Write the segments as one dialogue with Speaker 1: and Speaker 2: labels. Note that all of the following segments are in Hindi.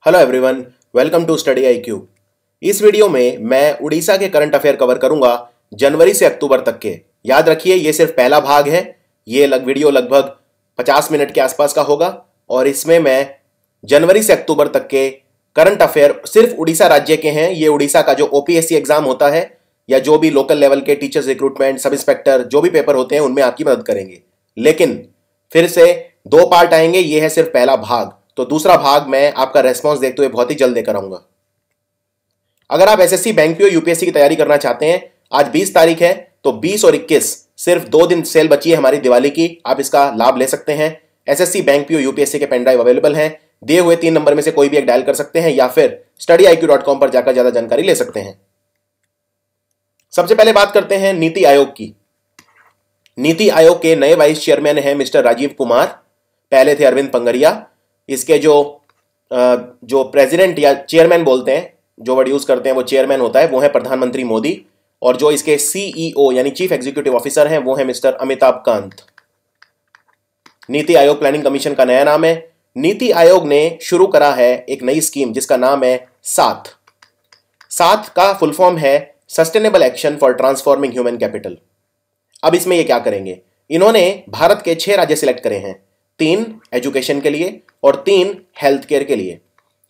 Speaker 1: Hello everyone, welcome to study IQ। इस वीडियो में मैं उड़ीसा के करंट अफेयर कवर करूंगा जनवरी से अक्टूबर तक के। याद रखिए, ये सिर्फ पहला भाग है। ये वीडियो लगभग 50 मिनट के आसपास का होगा और इसमें मैं जनवरी से अक्टूबर तक के करंट अफेयर सिर्फ उड़ीसा राज्य के हैं। ये उड़ीसा का जो OPSC एग्जाम होता है या जो भी लोकल लेवल के टीचर्स रिक्रूटमेंट, सब इंस्पेक्टर, जो भी पेपर होते हैं उनमें आपकी मदद करेंगे। लेकिन फिर से 2 पार्ट आएंगे, ये है सिर्फ पहला भाग। तो दूसरा भाग मैं आपका रेस्पॉन्स देखते हुए बहुत ही जल्द लेकर आऊंगा। अगर आप SSC, बैंक PO, UPSC की तैयारी करना चाहते हैं, आज 20 तारीख है, तो 20 और 21 सिर्फ 2 दिन सेल बची है हमारी दिवाली की। आप इसका लाभ ले सकते हैं। SSC, बैंक PO, UPSC के पेन ड्राइव अवेलेबल हैं। दिए हुए 3 नंबर में से कोई भी एक डायल कर सकते हैं या फिर studyiq.com पर जाकर ज्यादा जानकारी ले सकते हैं। सबसे पहले बात करते हैं नीति आयोग की। नीति आयोग के नए वाइस चेयरमैन हैं मिस्टर राजीव कुमार। पहले थे अरविंद पंगरिया। इसके जो प्रेसिडेंट या चेयरमैन बोलते हैं, जो वर्ड यूज करते हैं वो चेयरमैन होता है, वो है प्रधानमंत्री मोदी। और जो इसके CEO यानी चीफ एग्जीक्यूटिव ऑफिसर हैं वो है mister Amitabh Kant. NITI Aayog planning commission का नया नाम है। नीति आयोग ने शुरू करा है एक नई स्कीम जिसका नाम है साथ। साथ का फुल फॉर्म है sustainable action for transforming human capital. अब इसमें ये क्या करेंगे? इन्होंने भारत के 6 राज्य सिलेक्ट करे हैं, 3 एजुकेशन के लिए और 3 हेल्थ केयर के लिए।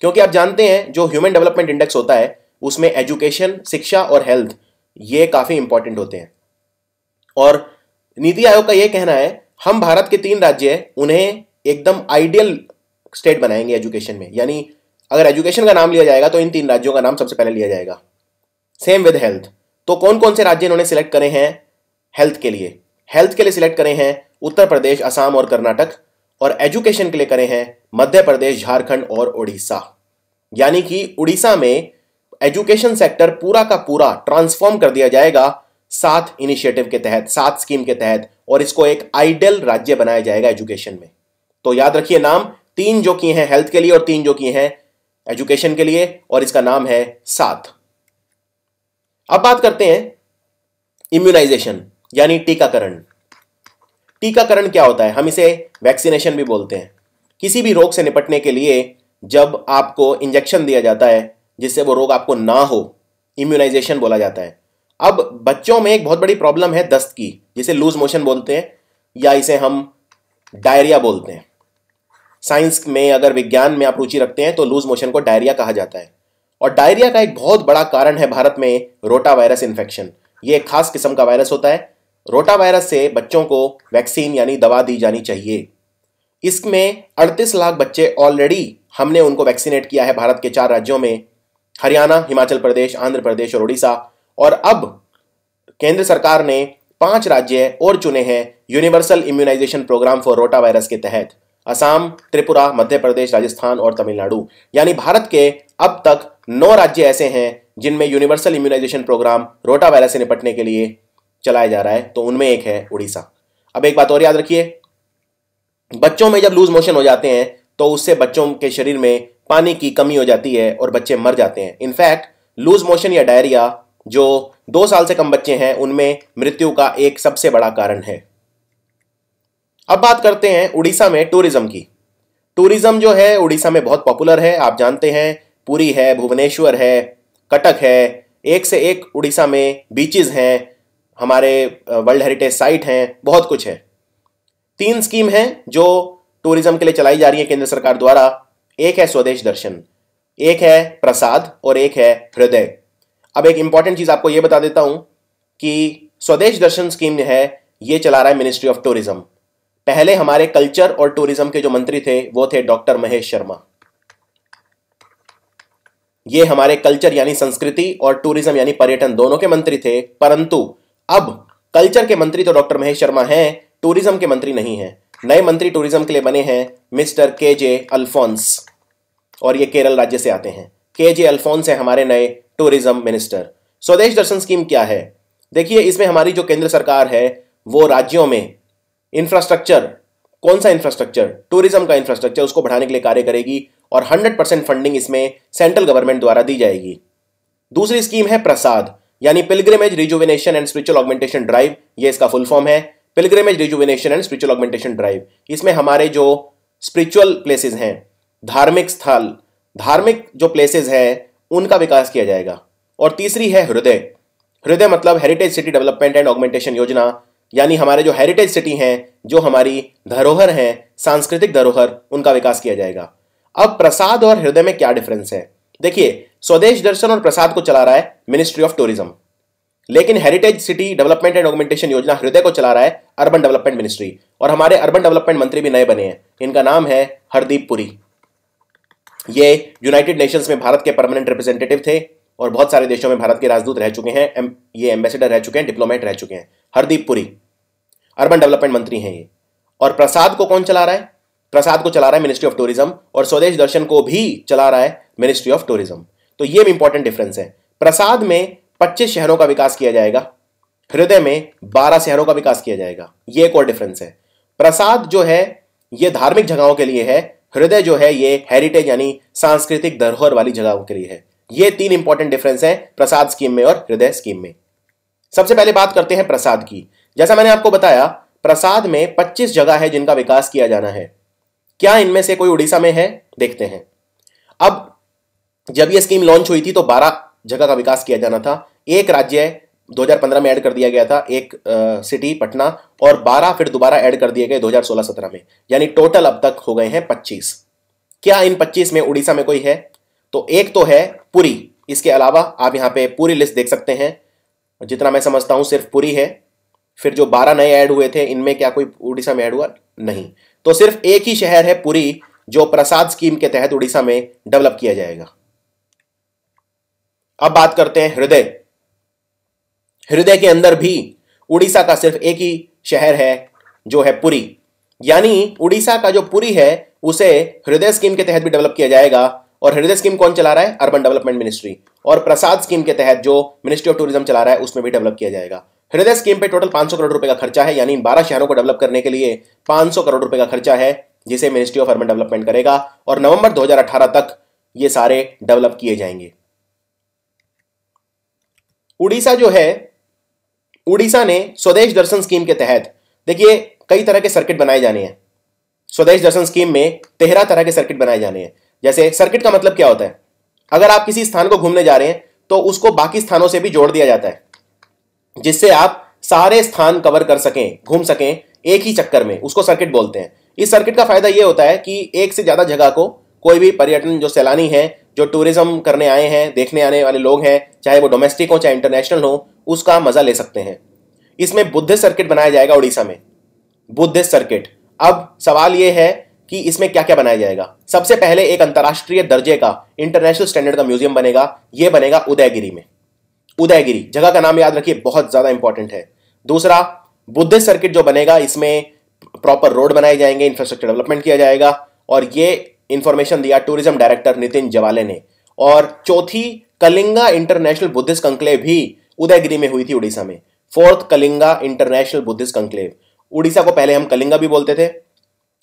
Speaker 1: क्योंकि आप जानते हैं जो ह्यूमन डेवलपमेंट इंडेक्स होता है उसमें एजुकेशन, शिक्षा और हेल्थ ये काफी इंपॉर्टेंट होते हैं। और नीति आयोग का यह कहना है हम भारत के 3 राज्य हैं, उन्हें एकदम आइडियल स्टेट बनाएंगे एजुकेशन में। यानी अगर एजुकेशन का नाम लिया जाएगा तो इन 3 राज्यों का नाम सबसे पहले लिया जाएगा। Same with health. तो कौन कौन से राज्य इन्होंने सिलेक्ट करे हैं हेल्थ के लिए? हेल्थ के लिए सिलेक्ट करे हैं उत्तर प्रदेश, असम और कर्नाटक। और एजुकेशन के लिए करे हैं मध्य प्रदेश, झारखंड और उड़ीसा। यानी कि उड़ीसा में एजुकेशन सेक्टर पूरा का पूरा ट्रांसफॉर्म कर दिया जाएगा साथ इनिशिएटिव के तहत, साथ स्कीम के तहत, और इसको एक आइडियल राज्य बनाया जाएगा एजुकेशन में। तो याद रखिए नाम 3 जो किए हैं हेल्थ के लिए और 3 जो किए हैं एजुकेशन के लिए, और इसका नाम है साथ। अब बात करते हैं इम्यूनाइजेशन यानी टीकाकरण। टीकाकरण क्या होता है? हम इसे वैक्सीनेशन भी बोलते हैं। किसी भी रोग से निपटने के लिए जब आपको इंजेक्शन दिया जाता है जिससे वो रोग आपको ना हो, इम्यूनाइजेशन बोला जाता है। अब बच्चों में एक बहुत बड़ी प्रॉब्लम है दस्त की, जिसे लूज मोशन बोलते हैं या इसे हम डायरिया बोलते हैं। साइंस में, अगर विज्ञान में आप रुचि रखते हैं तो लूज मोशन को डायरिया कहा जाता है। और डायरिया का एक बहुत बड़ा कारण है भारत में रोटा वायरस इन्फेक्शन। ये एक खास किस्म का वायरस होता है। रोटा वायरस से बच्चों को वैक्सीन यानी दवा दी जानी चाहिए। इसमें 38 लाख बच्चे ऑलरेडी हमने उनको वैक्सीनेट किया है भारत के 4 राज्यों में, हरियाणा, हिमाचल प्रदेश, आंध्र प्रदेश और उड़ीसा। और अब केंद्र सरकार ने 5 राज्य और चुने हैं universal immunisation programme for rota virus के तहत। असम, त्रिपुरा, मध्य प्रदेश, राजस्थान और तमिलनाडु। यानी भारत के अब तक 9 राज्य ऐसे हैं जिनमें universal immunisation programme rota virus से निपटने के लिए चलाया जा रहा है। तो उनमें एक है उड़ीसा। अब एक बात और याद रखिए, बच्चों में जब लूज मोशन हो जाते हैं तो उससे बच्चों के शरीर में पानी की कमी हो जाती है और बच्चे मर जाते हैं। इनफैक्ट लूज मोशन या डायरिया जो 2 साल से कम बच्चे हैं उनमें मृत्यु का एक सबसे बड़ा कारण है। अब बात करते हैं उड़ीसा में टूरिज्म की। टूरिज्म जो है उड़ीसा में बहुत पॉपुलर है। आप जानते हैं पुरी है, भुवनेश्वर है, कटक है, एक से एक उड़ीसा में बीचेस हैं, हमारे वर्ल्ड हेरिटेज साइट हैं, बहुत कुछ है। 3 स्कीम हैं जो टूरिज्म के लिए चलाई जा रही है केंद्र सरकार द्वारा। एक है स्वदेश दर्शन, एक है प्रसाद और एक है हृदय। अब एक इंपॉर्टेंट चीज आपको यह बता देता हूं कि स्वदेश दर्शन स्कीम है ये चला रहा है मिनिस्ट्री ऑफ टूरिज्म। पहले हमारे कल्चर और टूरिज्म के जो मंत्री थे वो थे डॉक्टर महेश शर्मा। ये हमारे कल्चर यानी संस्कृति और टूरिज्म यानी पर्यटन दोनों के मंत्री थे। परंतु अब कल्चर के मंत्री तो डॉक्टर महेश शर्मा हैं, टूरिज्म के मंत्री नहीं हैं। नए मंत्री टूरिज्म के लिए बने हैं मिस्टर KJ अल्फोंस, और ये केरल राज्य से आते हैं। KJ अल्फोंस है हमारे नए टूरिज्म मिनिस्टर। स्वदेश दर्शन स्कीम क्या है? देखिए, इसमें हमारी जो केंद्र सरकार है वो राज्यों में इंफ्रास्ट्रक्चर, कौन सा इंफ्रास्ट्रक्चर? टूरिज्म का इंफ्रास्ट्रक्चर, उसको बढ़ाने के लिए कार्य करेगी और 100% फंडिंग इसमें सेंट्रल गवर्नमेंट द्वारा दी जाएगी। दूसरी स्कीम है प्रसाद यानी pilgrimage rejuvenation and spiritual augmentation drive. ये इसका फुल फॉर्म है, pilgrimage rejuvenation and spiritual augmentation drive. इसमें हमारे जो स्पिरिचुअल प्लेसेस हैं, धार्मिक स्थल, धार्मिक जो प्लेसेस हैं उनका विकास किया जाएगा। और तीसरी है हृदय। हृदय मतलब heritage city development and augmentation योजना, यानी हमारे जो हेरिटेज सिटी हैं, जो हमारी धरोहर हैं, सांस्कृतिक धरोहर, उनका विकास किया जाएगा। अब प्रसाद और हृदय में क्या डिफरेंस है? देखिए, स्वदेश दर्शन और प्रसाद को चला रहा है मिनिस्ट्री ऑफ टूरिज्म, लेकिन heritage city development and augmentation योजना हृदय को चला रहा है अर्बन डेवलपमेंट मिनिस्ट्री। और हमारे अर्बन डेवलपमेंट मंत्री भी नए बने हैं, इनका नाम है हरदीप पुरी। ये यूनाइटेड नेशंस में भारत के परमानेंट रिप्रेजेंटेटिव थे और बहुत सारे देशों में भारत के राजदूत रह चुके हैं, ये एम्बेसडर रह चुके हैं, डिप्लोमेट रह चुके हैं। हरदीप पुरी अर्बन डेवलपमेंट मंत्री हैं ये। और प्रसाद को कौन चला रहा है? प्रसाद को चला रहा है मिनिस्ट्री ऑफ टूरिज्म, और स्वदेश दर्शन को भी चला रहा है मिनिस्ट्री ऑफ टूरिज्म। तो ये भी इंपॉर्टेंट डिफरेंस है। प्रसाद में 25 शहरों का विकास किया जाएगा, हृदय में 12 शहरों का विकास किया जाएगा। ये एक और डिफरेंस है। प्रसाद जो है ये धार्मिक जगहों के लिए है, हृदय जो है ये हेरिटेज यानी सांस्कृतिक धरोहर वाली जगहों के लिए है। ये 3 इंपॉर्टेंट डिफरेंस है प्रसाद स्कीम में और हृदय स्कीम में। सबसे पहले बात करते हैं प्रसाद की। जैसा मैंने आपको बताया, प्रसाद में 25 जगह है जिनका विकास किया जाना है। क्या इनमें से कोई उड़ीसा में है? देखते हैं। अब जब यह स्कीम लॉन्च हुई थी तो 12 जगह का विकास किया जाना था। एक राज्य 2015 में ऐड कर दिया गया था, एक सिटी पटना, और 12 फिर दोबारा ऐड कर दिए गए 2016-17 में, यानी टोटल अब तक हो गए हैं 25। क्या इन 25 में उड़ीसा में कोई है? तो एक तो है पुरी। इसके अलावा आप यहां पे पूरी लिस्ट देख सकते हैं। जितना मैं समझता हूं सिर्फ पुरी है। फिर जो 12 नए ऐड हुए थे, इनमें क्या कोई उड़ीसा में ऐड हुआ? नहीं। तो सिर्फ एक ही शहर है पुरी जो प्रसाद स्कीम के तहत उड़ीसा में डेवलप किया जाएगा। अब बात करते हैं हृदय। हृदय के अंदर भी उड़ीसा का सिर्फ एक ही शहर है जो है पुरी, यानी उड़ीसा का जो पुरी है उसे हृदय स्कीम के तहत भी डेवलप किया जाएगा। और हृदय स्कीम कौन चला रहा है? Urban development ministry. और प्रसाद स्कीम के तहत जो मिनिस्ट्री ऑफ टूरिज्म चला रहा है उसमें भी डेवलप किया जाएगा। हृदय स्कीम पे टोटल 500 करोड़ रुपए का खर्चा है, यानी इन 12 शहरों को डेवलप करने के लिए 500 करोड़ रुपए का खर्चा है, जिसे मिनिस्ट्री ऑफ अर्बन डेवलपमेंट करेगा। और नवंबर 2018 तक ये सारे डेवलप किए जाएंगे। उड़ीसा जो है, उड़ीसा ने स्वदेश दर्शन स्कीम के तहत, देखिए, कई तरह के सर्किट बनाए जाने हैं। स्वदेश दर्शन स्कीम में 13 तरह के सर्किट बनाए जाने हैं। जैसे सर्किट का मतलब क्या होता है? अगर आप किसी स्थान को घूमने जा रहे हैं तो उसको बाकी स्थानों से भी जोड़ दिया जाता है, जिससे आप सारे स्थान कवर कर सकें, घूम सकें एक ही चक्कर में। उसको सर्किट बोलते हैं। इस सर्किट का फायदा यह होता है कि एक से ज्यादा जगह को कोई भी पर्यटन जो सैलानी है, जो टूरिज्म करने आए हैं, देखने आने वाले लोग हैं, चाहे वो डोमेस्टिक हो चाहे इंटरनेशनल हो, उसका मजा ले सकते हैं। इसमें बुद्धिस्ट सर्किट बनाया जाएगा उड़ीसा में, बुद्धिस्ट सर्किट। अब सवाल यह है कि इसमें क्या क्या बनाया जाएगा। सबसे पहले एक अंतर्राष्ट्रीय दर्जे का, इंटरनेशनल स्टैंडर्ड का म्यूजियम बनेगा। यह बनेगा उदयगिरी में। उदयगिरी जगह का नाम याद रखिए, बहुत ज्यादा इंपॉर्टेंट है। दूसरा, बुद्धिस्ट सर्किट जो बनेगा, इसमें प्रॉपर रोड बनाए जाएंगे, इंफ्रास्ट्रक्चर डेवलपमेंट किया जाएगा। और ये इंफॉर्मेशन दिया टूरिज्म डायरेक्टर नितिन जवाले ने। और चौथी, कलिंगा इंटरनेशनल बुद्धिस्ट कंक्लेव भी उदयगिरी में हुई थी उड़ीसा में। 4th Kalinga international Buddhist conclave. Orissa को पहले हम कलिंगा भी बोलते थे,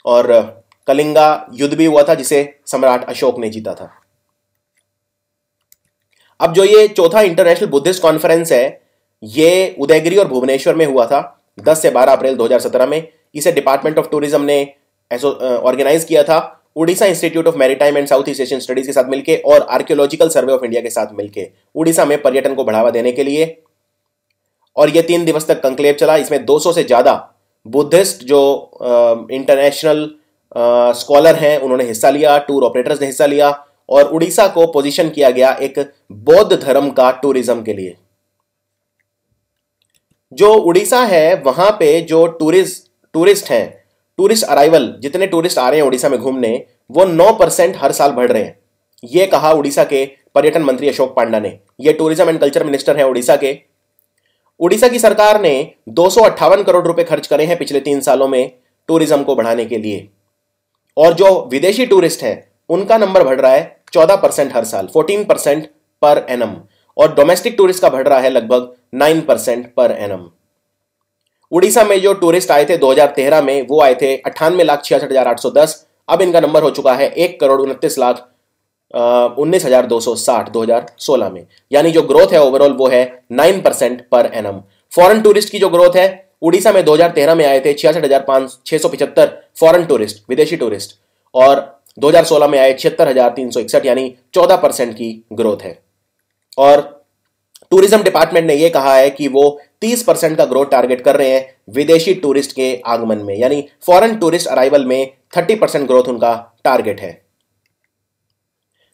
Speaker 1: और कलिंगा युद्ध भी हुआ था जिसे सम्राट अशोक ने जीता था। अब जो ये चौथा इंटरनेशनल बुद्धिस्ट कॉन्फ्रेंस है, ये उदयगिरी और भुवनेश्वर में हुआ था 10 से 12 अप्रैल 2017 में। इसे डिपार्टमेंट ऑफ टूरिज्म ने ऑर्गेनाइज किया था, Orissa institute of maritime and south east Asian studies के साथ मिलकर और आर्कियोलॉजिकल सर्वे ऑफ इंडिया के साथ मिलकर, उड़ीसा में पर्यटन को बढ़ावा देने के लिए। और यह 3 दिवस तक कंक्लेव चला। इसमें 200 से ज्यादा बुद्धिस्ट जो इंटरनेशनल स्कॉलर हैं उन्होंने हिस्सा लिया, टूर ऑपरेटर्स ने हिस्सा लिया, और उड़ीसा को पोजीशन किया गया एक बौद्ध धर्म का टूरिज्म के लिए। जो उड़ीसा है वहां पे जो टूरिस्ट हैं, टूरिस्ट अराइवल, जितने टूरिस्ट आ रहे हैं उड़ीसा में घूमने, वो 9% हर साल बढ़ रहे हैं। यह कहा उड़ीसा के पर्यटन मंत्री अशोक पांडा ने। यह टूरिज्म एंड कल्चर मिनिस्टर हैं उड़ीसा के। उड़ीसा की सरकार ने 258 करोड़ रुपए खर्च करे हैं पिछले 3 सालों में टूरिज्म को बढ़ाने के लिए। और जो विदेशी टूरिस्ट हैं उनका नंबर बढ़ रहा है 14% हर साल, 14% पर एनम। और डोमेस्टिक टूरिस्ट का बढ़ रहा है लगभग 9% पर एनम। उड़ीसा में जो टूरिस्ट आए थे 2013 में, वो आए थे 98,66,810। अब इनका नंबर हो चुका है 1,29,19,260 2016 में। यानी जो ग्रोथ है ओवरऑल वो है 9% पर एनम। फॉरेन टूरिस्ट की जो ग्रोथ है, उड़ीसा में 2013 में आए थे 66,675 फॉरेन टूरिस्ट, विदेशी टूरिस्ट, और 2016 में आए 76,361, यानी 14% की ग्रोथ है। और टूरिज्म डिपार्टमेंट ने यह कहा है कि वो 30% का ग्रोथ टारगेट कर रहे हैं विदेशी टूरिस्ट के आगमन में, यानी फॉरेन टूरिस्ट अराइवल में 30% ग्रोथ उनका टारगेट है।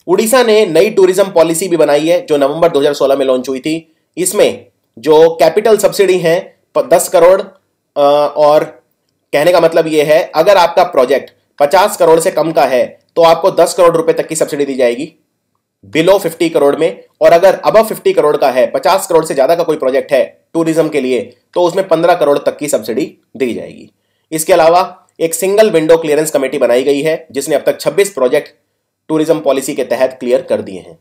Speaker 1: उड़ीसा ने नई टूरिज्म पॉलिसी भी बनाई है जो नवंबर 2016 में लॉन्च हुई थी। इसमें जो कैपिटल सब्सिडी है 10 करोड़, और कहने का मतलब यह है अगर आपका प्रोजेक्ट 50 करोड़ से कम का है तो आपको 10 करोड़ रुपए तक की सब्सिडी दी जाएगी बिलो 50 करोड़ में, और अगर अबव 50 करोड़ का है, 50 करोड़ से ज्यादा का कोई प्रोजेक्ट है टूरिज्म के लिए, तो उसमें 15 करोड़ तक की सब्सिडी दी जाएगी। इसके अलावा एक सिंगल विंडो क्लियरेंस कमेटी बनाई गई है जिसने अब तक 26 प्रोजेक्ट टूरिज्म पॉलिसी के तहत क्लियर कर दिए हैं।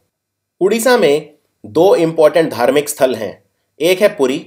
Speaker 1: उड़ीसा में 2 इंपॉर्टेंट धार्मिक स्थल हैं। एक है पुरी,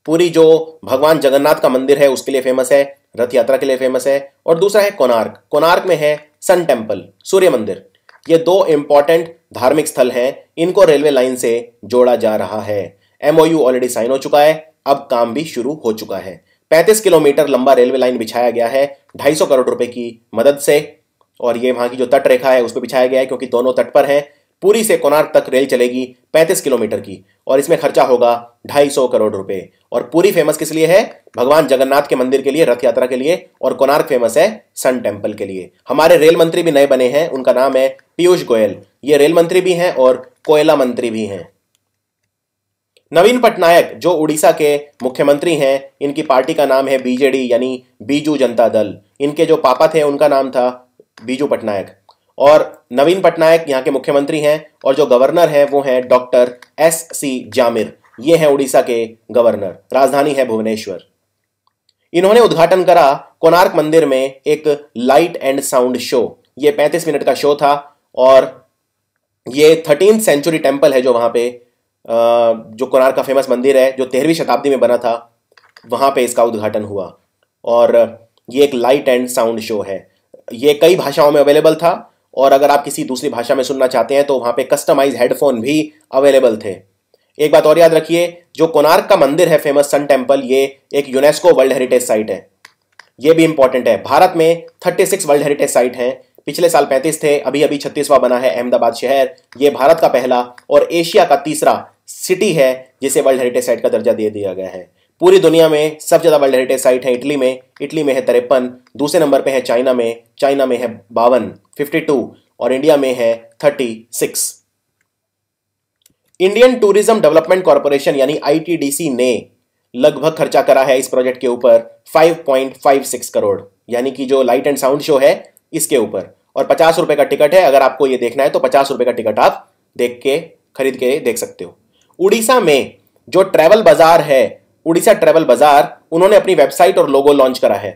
Speaker 1: पुरी जो भगवान जगन्नाथ का मंदिर है उसके लिए फेमस है, रथ यात्रा के लिए फेमस है, और दूसरा है कोणार्क। कोणार्क में है सन टेम्पल, सूर्य मंदिर। ये 2 इंपॉर्टेंट धार्मिक स्थल हैं, इनको रेलवे लाइन से जोड़ा जा रहा है। MOU ऑलरेडी साइन हो चुका है, अब काम भी शुरू हो चुका है। 35 किलोमीटर लंबा रेलवे लाइन बिछाया गया है 250 करोड़ रुपए की मदद से, और ये वहां की जो तट रेखा है उस पर बिछाया गया है क्योंकि दोनों तट पर है। पुरी से कोणार्क तक रेल चलेगी 35 किलोमीटर की, और इसमें खर्चा होगा 250 करोड़ रुपए। और पुरी फेमस किस लिए है? भगवान जगन्नाथ के मंदिर के लिए, रथ यात्रा के लिए, और कोणार्क फेमस है सन टेम्पल के लिए। हमारे रेल मंत्री भी नए बने हैं, उनका नाम है पीयूष गोयल। ये रेल मंत्री भी हैं और कोयला मंत्री भी हैं। नवीन पटनायक जो उड़ीसा के मुख्यमंत्री हैं, इनकी पार्टी का नाम है BJD यानी बीजू जनता दल। इनके जो पापा थे उनका नाम था बीजू पटनायक, और नवीन पटनायक यहाँ के मुख्यमंत्री हैं, और जो गवर्नर है वो हैं डॉक्टर SC जामिर। ये हैं उड़ीसा के गवर्नर, राजधानी है भुवनेश्वर। इन्होंने उद्घाटन करा कोणार्क मंदिर में एक लाइट एंड साउंड शो। ये 35 मिनट का शो था, और ये 13th सेंचुरी टेम्पल है जो वहां पे जो कोणार्क का फेमस मंदिर है जो 13वीं शताब्दी में बना था, वहां पे इसका उद्घाटन हुआ। और ये एक लाइट एंड साउंड शो है। ये कई भाषाओं में अवेलेबल था, और अगर आप किसी दूसरी भाषा में सुनना चाहते हैं तो वहां पे कस्टमाइज हेडफोन भी अवेलेबल थे। एक बात और याद रखिए, जो कोणार्क का मंदिर है फेमस सन टेम्पल, ये एक यूनेस्को वर्ल्ड हेरिटेज साइट है। ये भी इंपॉर्टेंट है। भारत में 36 वर्ल्ड हेरिटेज साइट हैं। पिछले साल 35 थे, अभी 36वां बना है अहमदाबाद शहर। ये भारत का पहला और एशिया का तीसरा सिटी है जिसे वर्ल्ड हेरिटेज साइट का दर्जा दे दिया गया है। पूरी दुनिया में सबसे ज्यादा वर्ल्ड हेरिटेज साइट है इटली में है 53, दूसरे नंबर पे है चाइना में है 52, और इंडिया में है 36। इंडियन टूरिज्म डेवलपमेंट कॉर्पोरेशन यानी ITDC ने लगभग खर्चा करा है इस प्रोजेक्ट के ऊपर 5.56 करोड़, यानी कि जो लाइट एंड साउंड शो है इसके ऊपर। और 50 रुपए का टिकट है। अगर आपको ये देखना है तो 50 रुपए का टिकट आप खरीद के देख सकते हो। उड़ीसा में जो ट्रैवल बाजार है, उड़ीसा ट्रैवल बाजार, उन्होंने अपनी वेबसाइट और लोगो लॉन्च करा है।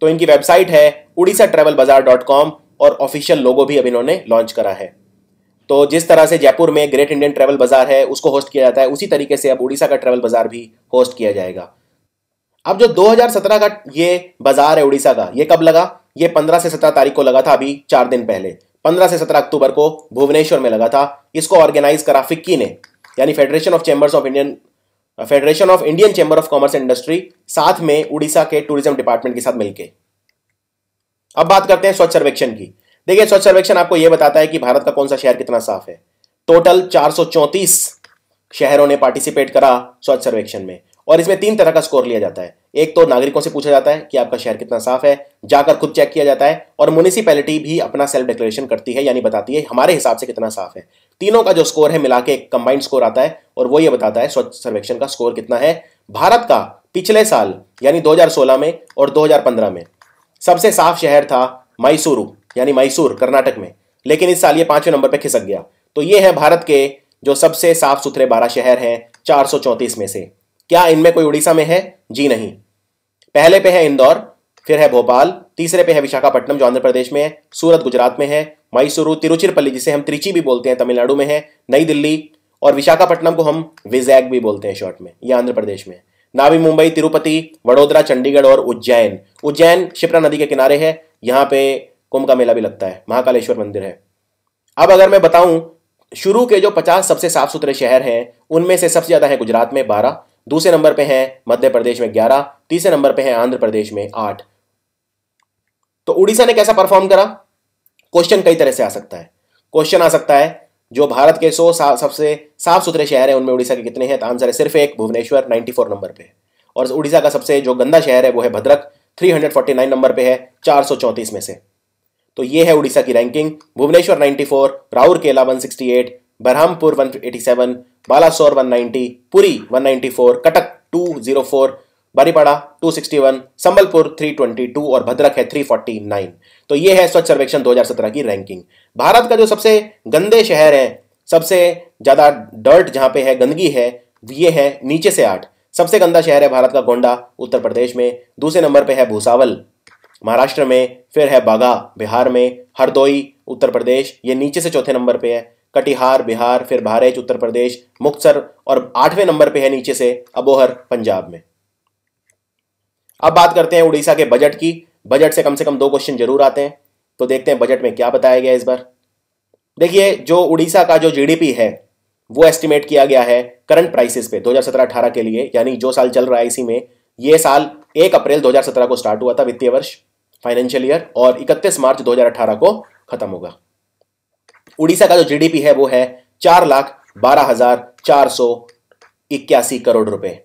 Speaker 1: तो इनकी वेबसाइट है udisatravelbazaar.com, और ऑफिशियल लोगो भी अब इन्होंने लॉन्च करा है। तो जिस तरह से जयपुर में ग्रेट इंडियन ट्रैवल बाजार है उसको होस्ट किया जाता है, उसी तरीके से अब उड़ीसा का ट्रैवल बाजार भी होस्ट किया जाएगा। अब जो 2017 का ये बाजार है उड़ीसा का, ये कब लगा? ये 15 से 17 तारीख को लगा था, अभी 4 दिन पहले। 15 से 17 अक्टूबर को भुवनेश्वर में लगा था। इसको ऑर्गेनाइज करा फिक्की ने, यानी federation of Indian chamber of commerce and industry, साथ में उड़ीसा के टूरिज्म डिपार्टमेंट के साथ मिलकर। अब बात करते हैं स्वच्छ सर्वेक्षण की। देखिए, स्वच्छ सर्वेक्षण आपको यह बताता है कि भारत का कौन सा शहर कितना साफ है। टोटल 434 शहरों ने पार्टिसिपेट करा स्वच्छ सर्वेक्षण में, और इसमें 3 तरह का स्कोर लिया जाता है। एक तो नागरिकों से पूछा जाता है कि आपका शहर कितना साफ है, जाकर खुद चेक किया जाता है, और म्युनिसिपैलिटी भी अपना सेल्फ डिक्लेरेशन करती है, यानी बताती है हमारे हिसाब से कितना साफ है। तीनों का जो स्कोर है मिला के एक कंबाइंड स्कोर आता है, और वो ये बताता है स्वच्छ सर्वेक्षण का स्कोर कितना है। भारत का पिछले साल यानी 2016 में और 2015 में सबसे साफ शहर था मैसूरू, यानी मैसूर कर्नाटक में, लेकिन इस साल ये 5वें नंबर पर खिसक गया। तो ये है भारत के जो सबसे साफ सुथरे 12 शहर हैं 434 में से। क्या इनमें कोई उड़ीसा में है? जी नहीं। पहले पे है इंदौर, फिर है भोपाल, तीसरे पे है विशाखापट्टनम जो आंध्र प्रदेश में है, सूरत गुजरात में है, मैसूरू, तिरुचिरापल्ली जिसे हम त्रिची भी बोलते हैं तमिलनाडु में है, नई दिल्ली, और विशाखापट्टनम को हम विजैग भी बोलते हैं शॉर्ट में, ये आंध्र प्रदेश में। नावी मुंबई, तिरुपति, वडोदरा, चंडीगढ़ और उज्जैन। उज्जैन शिप्रा नदी के किनारे है, यहाँ पे कुंभ का मेला भी लगता है, महाकालेश्वर मंदिर है। अब अगर मैं बताऊं शुरू के जो 50 सबसे साफ सुथरे शहर हैं उनमें से सबसे ज्यादा है गुजरात में 12, दूसरे नंबर पे है मध्य प्रदेश में 11, तीसरे नंबर पे है आंध्र प्रदेश में 8। तो उड़ीसा ने कैसा परफॉर्म करा? क्वेश्चन कई तरह से आ सकता है। क्वेश्चन आ सकता है जो भारत के 100 सबसे साफ सुथरे शहर हैं उनमें उड़ीसा के कितने हैं, तो आंसर है सिर्फ एक, भुवनेश्वर 94 नंबर पे है। और उड़ीसा का सबसे जो गंदा शहर है वो है भद्रक, 349 नंबर पे है 434 में से। तो ये है उड़ीसा की रैंकिंग। भुवनेश्वर 94, राउरकेला 168, बरहामपुर 187, बालासोर 190, पुरी 194, कटक 204, बारीपाड़ा 261, संबलपुर 322 और भद्रक है 349। तो ये है स्वच्छ सर्वेक्षण 2017 की रैंकिंग। भारत का जो सबसे गंदे शहर है, सबसे ज्यादा डर्ट जहां पे है, गंदगी है, ये है नीचे से 8। सबसे गंदा शहर है भारत का गोंडा, उत्तर प्रदेश में। दूसरे नंबर पे है भूसावल, महाराष्ट्र में। फिर है बाघा, बिहार में। हरदोई, उत्तर प्रदेश, ये नीचे से चौथे नंबर पे है। कटिहार, बिहार। फिर बहराइच, उत्तर प्रदेश। मुक्तसर, और 8वें नंबर पे है नीचे से अबोहर, पंजाब में। अब बात करते हैं उड़ीसा के बजट की। बजट से कम 2 क्वेश्चन जरूर आते हैं, तो देखते हैं बजट में क्या बताया गया इस बार। देखिए, जो उड़ीसा का जो जीडीपी है वो एस्टिमेट किया गया है करंट प्राइसेस पे 2017-18 के लिए, यानी जो साल चल रहा है इसी में। ये साल 1 अप्रैल 2017 को स्टार्ट हुआ था, वित्तीय वर्ष, फाइनेंशियल ईयर, और 31 मार्च 2018 को खत्म होगा। उड़ीसा का जो जीडीपी है वो है 4,12,481 करोड़ रुपए।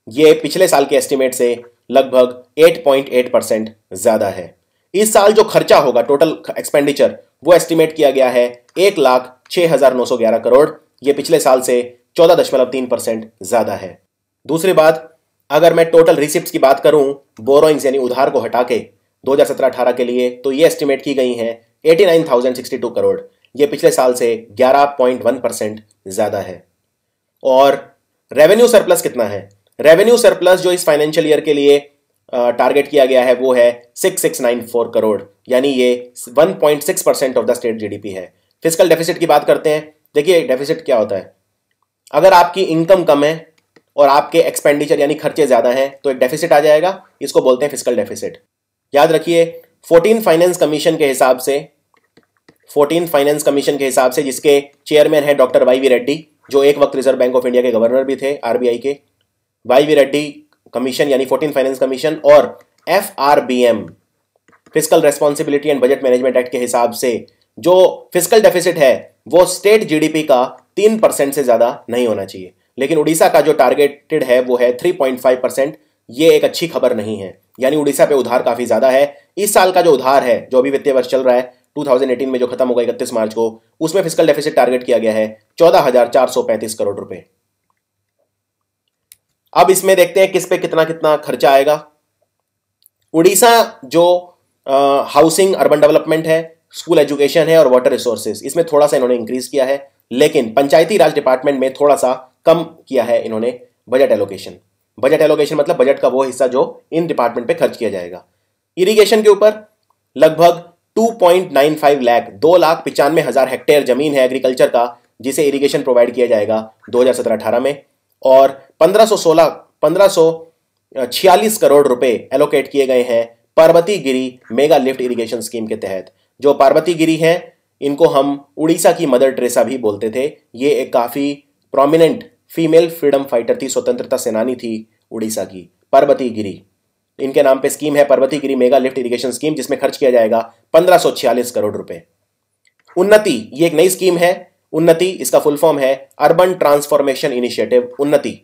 Speaker 1: ये पिछले साल के एस्टिमेट से लगभग 8.8% ज्यादा है। इस साल जो खर्चा होगा, टोटल एक्सपेंडिचर, वो एस्टिमेट किया गया है 1,06,911 करोड़। ये पिछले साल से 14.3% ज्यादा है। दूसरी बात, अगर मैं टोटल रिसिप्ट्स की बात करूं, बोरोइंग्स यानी उधार को हटा के 2017-18 के लिए, तो ये एस्टिमेट की गई हैं 89,062 करोड़। ये पिछले साल से 11.1% ज्यादा है। और रेवेन्यू सरप्लस कितना है? रेवेन्यू सरप्लस जो इस फाइनेंशियल ईयर के लिए टारगेट किया गया है वो है 6694 करोड़, यानी ये 1.6% ऑफ द स्टेट जीडीपी है। फिस्कल डेफिसिट की बात करते हैं। देखिए, डेफिसिट क्या होता है? अगर आपकी इनकम कम है और आपके एक्सपेंडिचर यानी खर्चे ज्यादा हैं तो एक डेफिसिट आ जाएगा, इसको बोलते हैं फिस्कल डेफिसिट। याद रखिए, 14 फाइनेंस कमीशन के हिसाब से, 14 फाइनेंस कमीशन के हिसाब से, जिसके चेयरमैन है डॉक्टर वाई.वी. रेड्डी, जो एक वक्त रिजर्व बैंक ऑफ इंडिया के गवर्नर भी थे, आरबीआई के। वाई.वी. रेड्डी कमीशन यानी 14 फाइनेंस कमीशन और FRBM, fiscal responsibility and budget management act के हिसाब से जो फिस्कल डेफिसिट है वो स्टेट जीडीपी का 3% से ज्यादा नहीं होना चाहिए। लेकिन उड़ीसा का जो टारगेटेड है वो है 3.5%। ये एक अच्छी खबर नहीं है, यानी उड़ीसा पे उधार काफी ज्यादा है। इस साल का जो उधार है, जो अभी वित्तीय वर्ष चल रहा है 2018 में, जो खत्म होगा 31 मार्च को, उसमें फिस्कल डेफिसिट टारगेट किया गया है 14,435 करोड़ रुपए। अब इसमें देखते हैं किस पे कितना कितना खर्चा आएगा। उड़ीसा जो हाउसिंग, अर्बन डेवलपमेंट है, स्कूल एजुकेशन है और वाटर रिसोर्सेज, इसमें थोड़ा सा इन्होंने इंक्रीज किया है। लेकिन पंचायती राज डिपार्टमेंट में थोड़ा सा कम किया है इन्होंने बजट एलोकेशन। बजट एलोकेशन मतलब बजट का वो हिस्सा जो इन डिपार्टमेंट पे खर्च किया जाएगा। इरिगेशन के ऊपर लगभग 2.95 लाख, 2,95,000 हेक्टेयर जमीन है एग्रीकल्चर का, जिसे इरिगेशन प्रोवाइड किया जाएगा 2017-18 में। और 1546 करोड़ रुपए एलोकेट किए गए हैं पार्वती गिरी मेगा लिफ्ट इरिगेशन स्कीम के तहत। जो पार्वती गिरी है, इनको हम उड़ीसा की मदर टेरेसा भी बोलते थे। ये एक काफी प्रोमिनेंट फीमेल फ्रीडम फाइटर थी, स्वतंत्रता सेनानी थी उड़ीसा की, पार्वती गिरी। इनके नाम पे स्कीम है पार्वती गिरी मेगा लिफ्ट इरिगेशन स्कीम, जिसमें खर्च किया जाएगा 1546 करोड़ रुपए। उन्नति, ये एक नई स्कीम है। उन्नति, इसका फुल फॉर्म है अर्बन ट्रांसफॉर्मेशन इनिशिएटिव उन्नति।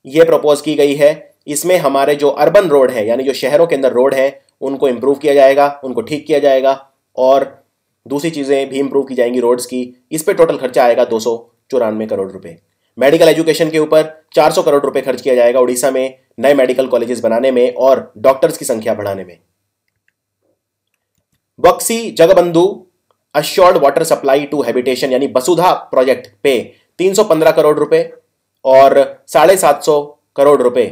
Speaker 1: ये प्रपोज की गई है। इसमें हमारे जो अर्बन रोड है, यानी जो शहरों के अंदर रोड है, उनको इंप्रूव किया जाएगा, उनको ठीक किया जाएगा और दूसरी चीजें भी इंप्रूव की जाएंगी रोड्स की। इस पे टोटल खर्चा आएगा 294 करोड़ रुपए। मेडिकल एजुकेशन के ऊपर 400 करोड़ रुपए खर्च किया जाएगा उड़ीसा में नए मेडिकल कॉलेजेस बनाने में और डॉक्टर्स की संख्या बढ़ाने में। Buxi Jagabandhu assured water supply to habitation यानी बसुधा प्रोजेक्ट पे 315 करोड़ रुपए और 750 करोड़ रुपए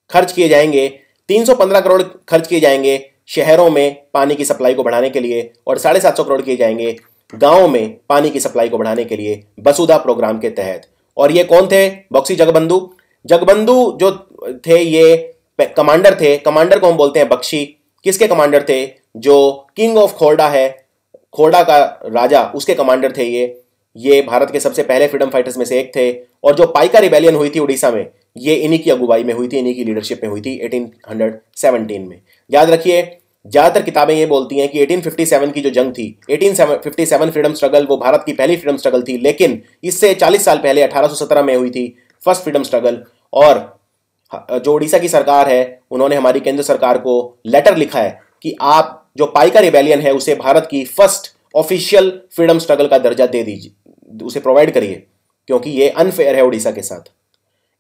Speaker 1: खर्च किए जाएंगे। 315 करोड़ खर्च किए जाएंगे शहरों में पानी की सप्लाई को बढ़ाने के लिए और 750 करोड़ किए जाएंगे गांवों में पानी की सप्लाई को बढ़ाने के लिए बसुधा प्रोग्राम के तहत। और ये कौन थे? बक्सी जगबंधु। जगबंधु जो थे ये कमांडर थे। कमांडर को हम बोलते हैं बख्शी। किसके कमांडर थे? जो किंग ऑफ खोरडा है, खोरडा का राजा, उसके कमांडर थे ये भारत के सबसे पहले फ्रीडम फाइटर्स में से एक थे। और जो पाइका रिबेलियन हुई थी उड़ीसा में, ये इन्हीं की अगुवाई में हुई थी, इन्हीं की लीडरशिप में हुई थी 1817 में। याद रखिए, ज्यादातर किताबें ये बोलती हैं कि 1857 की जो जंग थी, 1857 फ्रीडम स्ट्रगल, वो भारत की पहली फ्रीडम स्ट्रगल थी, लेकिन इससे 40 साल पहले 1817 में हुई थी फर्स्ट फ्रीडम स्ट्रगल। और जो उड़ीसा की सरकार है उन्होंने हमारी केंद्र सरकार को लेटर लिखा है कि आप जो पाइका रिबेलियन है उसे भारत की फर्स्ट ऑफिशियल फ्रीडम स्ट्रगल का दर्जा दे दीजिए, उसे प्रोवाइड करिए, क्योंकि ये अनफेयर है उड़ीसा के साथ।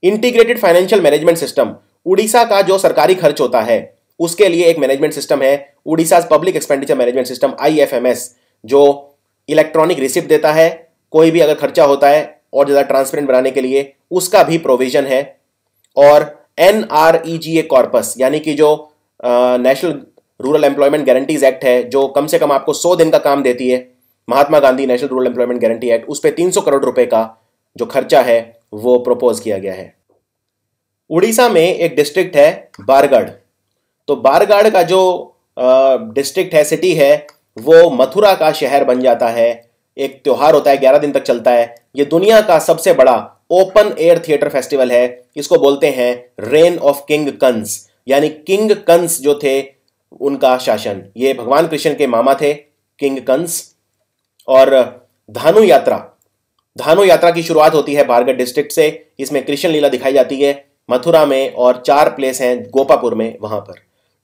Speaker 1: Integrated financial management system, Orissa का जो सरकारी खर्च होता है उसके लिए एक मैनेजमेंट सिस्टम है, Orissa public expenditure management system IFMS, जो इलेक्ट्रॉनिक रिसिप्ट देता है कोई भी अगर खर्चा होता है और ज़्यादा ट्रांसपेरेंट बनाने के लिए, उसका भी प्रोविजन है। और NREGA कॉर्पस, यानी कि जो national rural employment guarantees act है, जो कम से कम आपको 100 दिन का काम देती है, Mahatma Gandhi national rural employment guarantee act, उस पर 300 करोड़ रुपए का जो खर्चा है वो प्रपोज किया गया है। उड़ीसा में एक डिस्ट्रिक्ट है बारगढ़, तो बारगढ़ का जो डिस्ट्रिक्ट है, सिटी है, वो मथुरा का शहर बन जाता है। एक त्योहार होता है, 11 दिन तक चलता है। ये दुनिया का सबसे बड़ा ओपन एयर थिएटर फेस्टिवल है। इसको बोलते हैं रेन ऑफ किंग कंस, यानी किंग कंस जो थे उनका शासन। ये भगवान कृष्ण के मामा थे किंग कंस। और धानु यात्रा की शुरुआत होती है बारगढ़ डिस्ट्रिक्ट से। इसमें कृष्ण लीला दिखाई जाती है मथुरा में, और 4 प्लेस हैं गोपापुर में, वहां पर।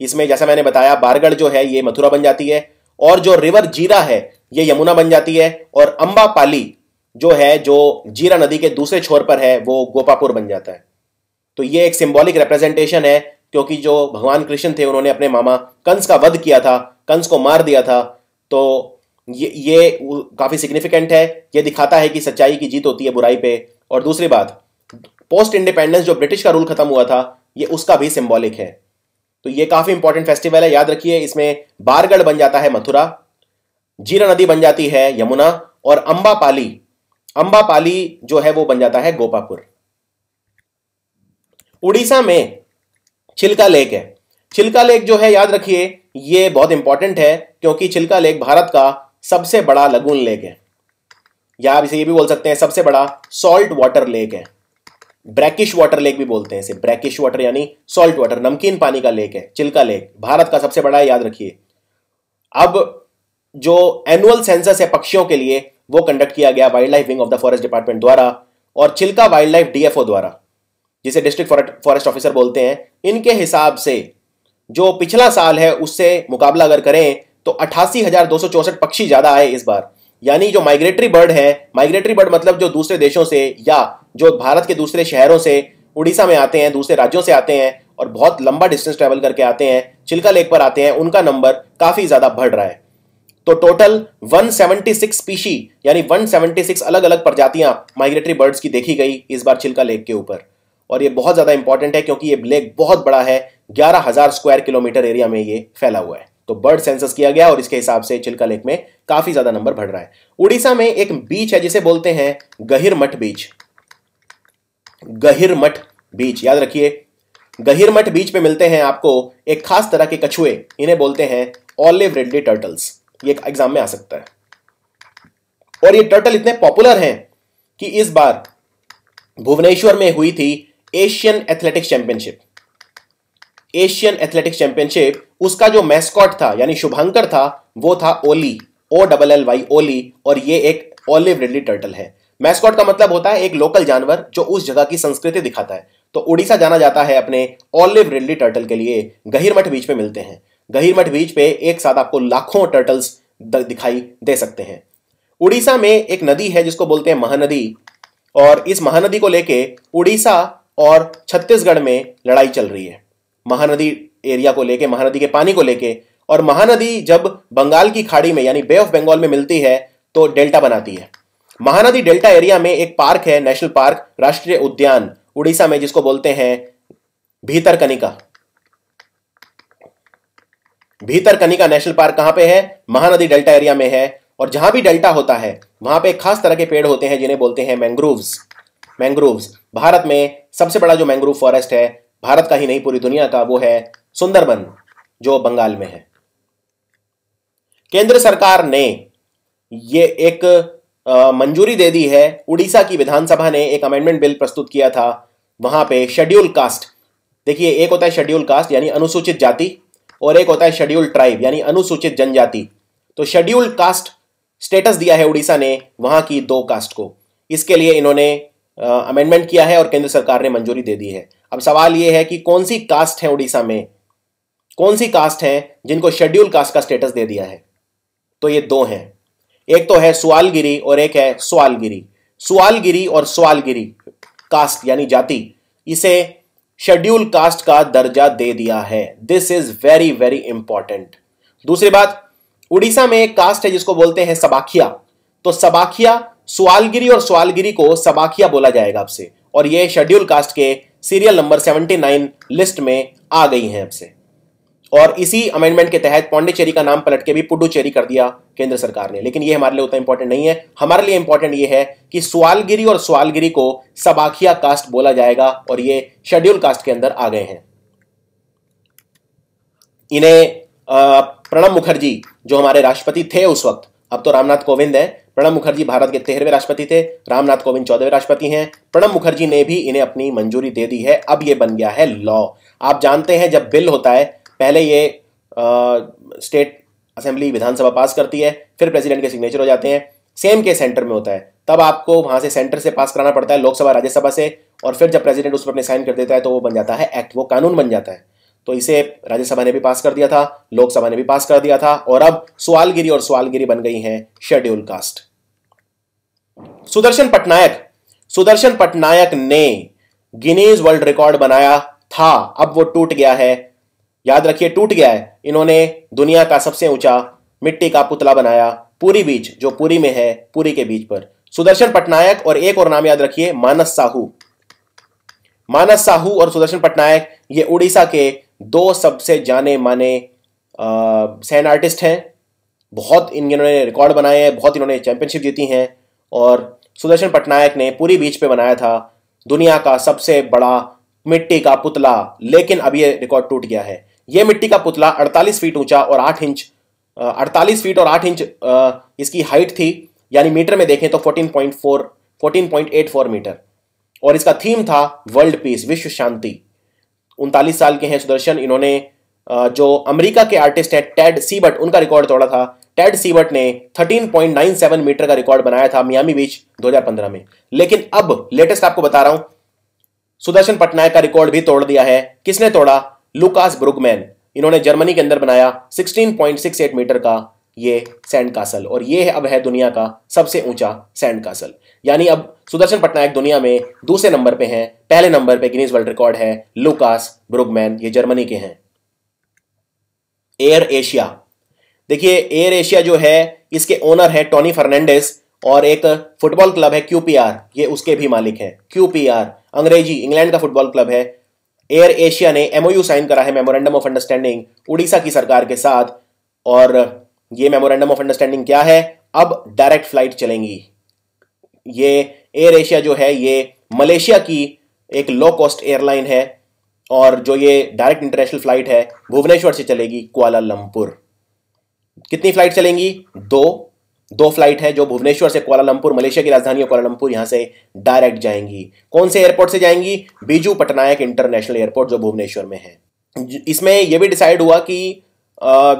Speaker 1: इसमें जैसा मैंने बताया बारगढ़ जो है ये मथुरा बन जाती है, और जो रिवर जीरा है ये यमुना बन जाती है, और अंबापाली जो है, जो जीरा नदी के दूसरे छोर पर है, वो गोपापुर बन जाता है। तो ये एक सिंबॉलिक रिप्रेजेंटेशन है, क्योंकि जो भगवान कृष्ण थे उन्होंने अपने मामा कंस का वध किया था, कंस को मार दिया था। तो ये काफी सिग्निफिकेंट है। ये दिखाता है कि सच्चाई की जीत होती है बुराई पे। और दूसरी बात, पोस्ट इंडिपेंडेंस जो ब्रिटिश का रूल खत्म हुआ था, ये उसका भी सिंबॉलिक है। तो ये काफी इंपॉर्टेंट फेस्टिवल है, याद रखिए। इसमें बारगढ़ बन जाता है मथुरा, जीरा नदी बन जाती है यमुना, और अंबापाली जो है वो बन जाता है गोपापुर। उड़ीसा में चिल्का लेक है। चिल्का लेक जो है, याद रखिए, ये बहुत इंपॉर्टेंट है, क्योंकि चिल्का लेक भारत का सबसे बड़ा लगून लेक है, या आप इसे ये भी बोल सकते हैं सबसे बड़ा सॉल्ट वाटर लेक है। ब्रैकिश वाटर लेक भी बोलते हैं इसे, ब्रैकिश वाटर यानी सॉल्ट वाटर, नमकीन पानी का लेक है चिल्का लेक, भारत का सबसे बड़ा है, याद रखिए। अब जो एनुअल सेंसस है पक्षियों के लिए, वो कंडक्ट किया गया wild life wing of the forest department द्वारा और चिल्का वाइल्ड लाइफ DFO द्वारा, जिसे डिस्ट्रिक्ट फॉरेस्ट ऑफिसर बोलते हैं। इनके हिसाब से जो पिछला साल है उससे मुकाबला अगर करें तो 88,264 पक्षी ज्यादा आए इस बार। यानी जो माइग्रेटरी बर्ड है, माइग्रेटरी बर्ड मतलब जो दूसरे देशों से या जो भारत के दूसरे शहरों से उड़ीसा में आते हैं, दूसरे राज्यों से आते हैं और बहुत लंबा डिस्टेंस ट्रेवल करके आते हैं, चिल्का लेक पर आते हैं, उनका नंबर काफी ज्यादा बढ़ रहा है। तो टोटल 176 स्पीशी यानी 176 अलग अलग प्रजातियां माइग्रेटरी बर्ड्स की देखी गई इस बार चिल्का लेक के ऊपर। और ये बहुत ज्यादा इंपॉर्टेंट है क्योंकि ये लेक बहुत बड़ा है, 11,000 स्क्वायर किलोमीटर एरिया में ये फैला हुआ है। तो बर्ड सेंसस किया गया और इसके हिसाब से चिल्का लेक में काफी ज्यादा नंबर बढ़ रहा है। उड़ीसा में एक बीच है जिसे बोलते हैं गहिरमठ बीच। गहिरमठ बीच, याद रखिए, गहिरमठ बीच पे मिलते हैं आपको एक खास तरह के कछुए, इन्हें बोलते हैं ऑलिव रिडली टर्टल्स। ये एक एग्जाम में आ सकता है। और ये टर्टल इतने पॉपुलर हैं कि इस बार भुवनेश्वर में हुई थी Asian athletics championship. Asian athletics championship, उसका जो मैस्कॉट था यानी शुभांकर था, वो था ओली, OLLY ओली, और ये एक ऑलिव रिडली टर्टल है। मैस्कॉट का मतलब होता है एक लोकल जानवर जो उस जगह की संस्कृति दिखाता है। तो उड़ीसा जाना जाता है अपने ऑलिव रिडली टर्टल के लिए। गहिरमठ बीच पे मिलते हैं। गहिरमठ बीच पे एक साथ आपको लाखों टर्टल्स दिखाई दे सकते हैं। उड़ीसा में एक नदी है जिसको बोलते हैं महानदी, और इस महानदी को लेके उड़ीसा और छत्तीसगढ़ में लड़ाई चल रही है। महानदी एरिया को लेके, महानदी के पानी को लेके। और महानदी जब बंगाल की खाड़ी में यानी बे ऑफ बंगाल में मिलती है तो डेल्टा बनाती है। महानदी डेल्टा एरिया में एक पार्क है, नेशनल पार्क, राष्ट्रीय उद्यान उड़ीसा में, जिसको बोलते हैं भीतरकनिका। भीतरकनिका नेशनल पार्क कहां पे है? महानदी डेल्टा एरिया में है। और जहां भी डेल्टा होता है वहां पे एक खास तरह के पेड़ होते हैं जिन्हें बोलते हैं मैंग्रोव्स। मैंग्रोव्स, भारत में सबसे बड़ा जो मैंग्रोव फॉरेस्ट है, भारत का ही नहीं पूरी दुनिया का, वो है सुंदरबन जो बंगाल में है। केंद्र सरकार ने ये एक मंजूरी दे दी है। उड़ीसा की विधानसभा ने एक अमेंडमेंट बिल प्रस्तुत किया था, वहां पे शेड्यूल कास्ट, देखिए एक होता है शेड्यूल कास्ट यानी अनुसूचित जाति, और एक होता है शेड्यूल्ड ट्राइब यानी अनुसूचित जनजाति। तो शेड्यूल्ड कास्ट स्टेटस दिया है उड़ीसा ने वहां की 2 कास्ट को। इसके लिए इन्होंने अमेंडमेंट किया है और केंद्र सरकार ने मंजूरी दे दी है। अब सवाल यह है कि कौन सी कास्ट है उड़ीसा में, कौन सी कास्ट है जिनको शेड्यूल कास्ट का स्टेटस दे दिया है? तो ये 2 हैं, एक तो है सुआलगिरी और एक है स्वालगिरी। सुआलगिरी और स्वालगिरी कास्ट यानी जाति, इसे शेड्यूल कास्ट का दर्जा दे दिया है। This is very very important. दूसरी बात, उड़ीसा में एक कास्ट है जिसको बोलते हैं सबाखिया। तो सबाखिया, सुआलगिरी और स्वालगिरी को सबाखिया बोला जाएगा अब से, और ये शेड्यूल कास्ट के सीरियल नंबर 79 लिस्ट में आ गई हैं अब से। और इसी अमेंडमेंट के तहत पौंडीचेरी का नाम पलट के भी पुडुचेरी कर दिया केंद्र सरकार ने। लेकिन ये हमारे लिए उतना इंपॉर्टेंट नहीं है। हमारे लिए इंपॉर्टेंट ये है कि सुआलगिरी और स्वालगिरी को सबाखिया कास्ट बोला जाएगा और ये शेड्यूल कास्ट के अंदर आ गए हैं। इन्हें प्रणब मुखर्जी जो हमारे राष्ट्रपति थे उस वक्त, अब तो रामनाथ कोविंद है, प्रणब मुखर्जी भारत के 13वें राष्ट्रपति थे, रामनाथ कोविंद 14वें राष्ट्रपति हैं। प्रणब मुखर्जी ने भी इन्हें अपनी मंजूरी दे दी है। अब ये बन गया है लॉ। आप जानते हैं जब बिल होता है पहले ये स्टेट असेंबली विधानसभा पास करती है, फिर प्रेसिडेंट के सिग्नेचर हो जाते हैं। सेम के सेंटर में होता है, तब आपको वहां से सेंटर से पास कराना पड़ता है, लोकसभा राज्यसभा से, और फिर जब प्रेसिडेंट उस पर अपने साइन कर देता है तो वो बन जाता है एक्ट, वो कानून बन जाता है। तो इसे राज्यसभा ने भी पास कर दिया था, लोकसभा ने भी पास कर दिया था, और अब सुआलगिरी और स्वालगिरी बन गई हैं शेड्यूल कास्ट। सुदर्शन पटनायक ने गिनीज वर्ल्ड रिकॉर्ड बनाया था, अब वो टूट गया है। याद रखिए, टूट गया है। इन्होंने दुनिया का सबसे ऊंचा मिट्टी का पुतला बनाया पुरी बीच, जो पुरी में है, पुरी के बीच पर। सुदर्शन पटनायक और एक और नाम याद रखिए, मानस साहू। मानस साहू और सुदर्शन पटनायक ये उड़ीसा के 2 सबसे जाने माने सैंड आर्टिस्ट हैं। बहुत इन्होंने रिकॉर्ड बनाए हैं, बहुत इन्होंने चैंपियनशिप जीती हैं। और सुदर्शन पटनायक ने पुरी बीच पे बनाया था दुनिया का सबसे बड़ा मिट्टी का पुतला, लेकिन अब ये रिकॉर्ड टूट गया है। ये मिट्टी का पुतला 48 फीट ऊंचा और 8 इंच 48 फीट और 8 इंच इसकी हाइट थी, यानी मीटर में देखें तो 14.84 मीटर। और इसका थीम था वर्ल्ड पीस, विश्व शांति। 39 साल के हैं सुदर्शन। इन्होंने जो अमेरिका के आर्टिस्ट हैं टेड सीबर्ट, उनका रिकॉर्ड तोड़ा था। टेड सीबर्ट ने 13.97 मीटर का रिकॉर्ड बनाया था मियामी बीच 2015 में। लेकिन अब लेटेस्ट आपको बता रहा हूं, सुदर्शन पटनायक का रिकॉर्ड भी तोड़ दिया है। किसने तोड़ा? लुकास ब्रुगमैन। इन्होंने जर्मनी के अंदर बनाया 16.68 मीटर का ये सैंड कासल, और ये अब है दुनिया का सबसे ऊंचा सैंड कासल। यानी अब सुदर्शन पटनायक दुनिया में दूसरे नंबर पे हैं, पहले नंबर पे गिनीज वर्ल्ड रिकॉर्ड है लुकास ब्रुगमैन, ये जर्मनी के हैं। एयर एशिया, देखिए एयर एशिया जो है इसके ओनर है टोनी फर्नांडिस, और एक फुटबॉल क्लब है क्यूपीआर, ये उसके भी मालिक हैं। क्यूपीआर अंग्रेजी इंग्लैंड का फुटबॉल क्लब है। एयर एशिया ने एमओयू साइन करा है, मेमोरेंडम ऑफ अंडरस्टैंडिंग, उड़ीसा की सरकार के साथ। और ये मेमोरेंडम ऑफ अंडरस्टैंडिंग क्या है? अब डायरेक्ट फ्लाइट चलेंगी। ये एयर एशिया जो है ये मलेशिया की एक लो कॉस्ट एयरलाइन है, और जो ये डायरेक्ट इंटरनेशनल फ्लाइट है भुवनेश्वर से चलेगी कुआलालंपुर। कितनी फ्लाइट चलेंगी? 2 फ्लाइट है जो भुवनेश्वर से कुआलालंपुर, मलेशिया की राजधानी है कुआलालंपुर, यहां से डायरेक्ट जाएंगी। कौन से एयरपोर्ट से जाएंगी? बीजू पटनायक इंटरनेशनल एयरपोर्ट जो भुवनेश्वर में है। इसमें यह भी डिसाइड हुआ कि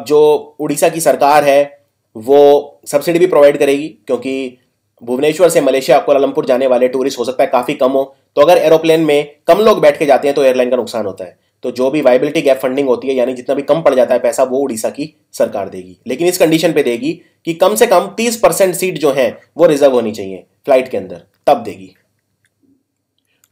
Speaker 1: जो उड़ीसा की सरकार है वो सब्सिडी भी प्रोवाइड करेगी, क्योंकि भुवनेश्वर से मलेशिया कुआलालंपुर जाने वाले टूरिस्ट हो सकता है काफी कम हो, तो अगर एरोप्लेन में कम लोग बैठ के जाते हैं तो एयरलाइन का नुकसान होता है। तो जो भी वायबिलिटी गैप फंडिंग होती है, यानी जितना भी कम पड़ जाता है पैसा, वो उड़ीसा की सरकार देगी, लेकिन इस कंडीशन पे देगी कि कम से कम 30% सीट जो है वो रिजर्व होनी चाहिए फ्लाइट के अंदर, तब देगी।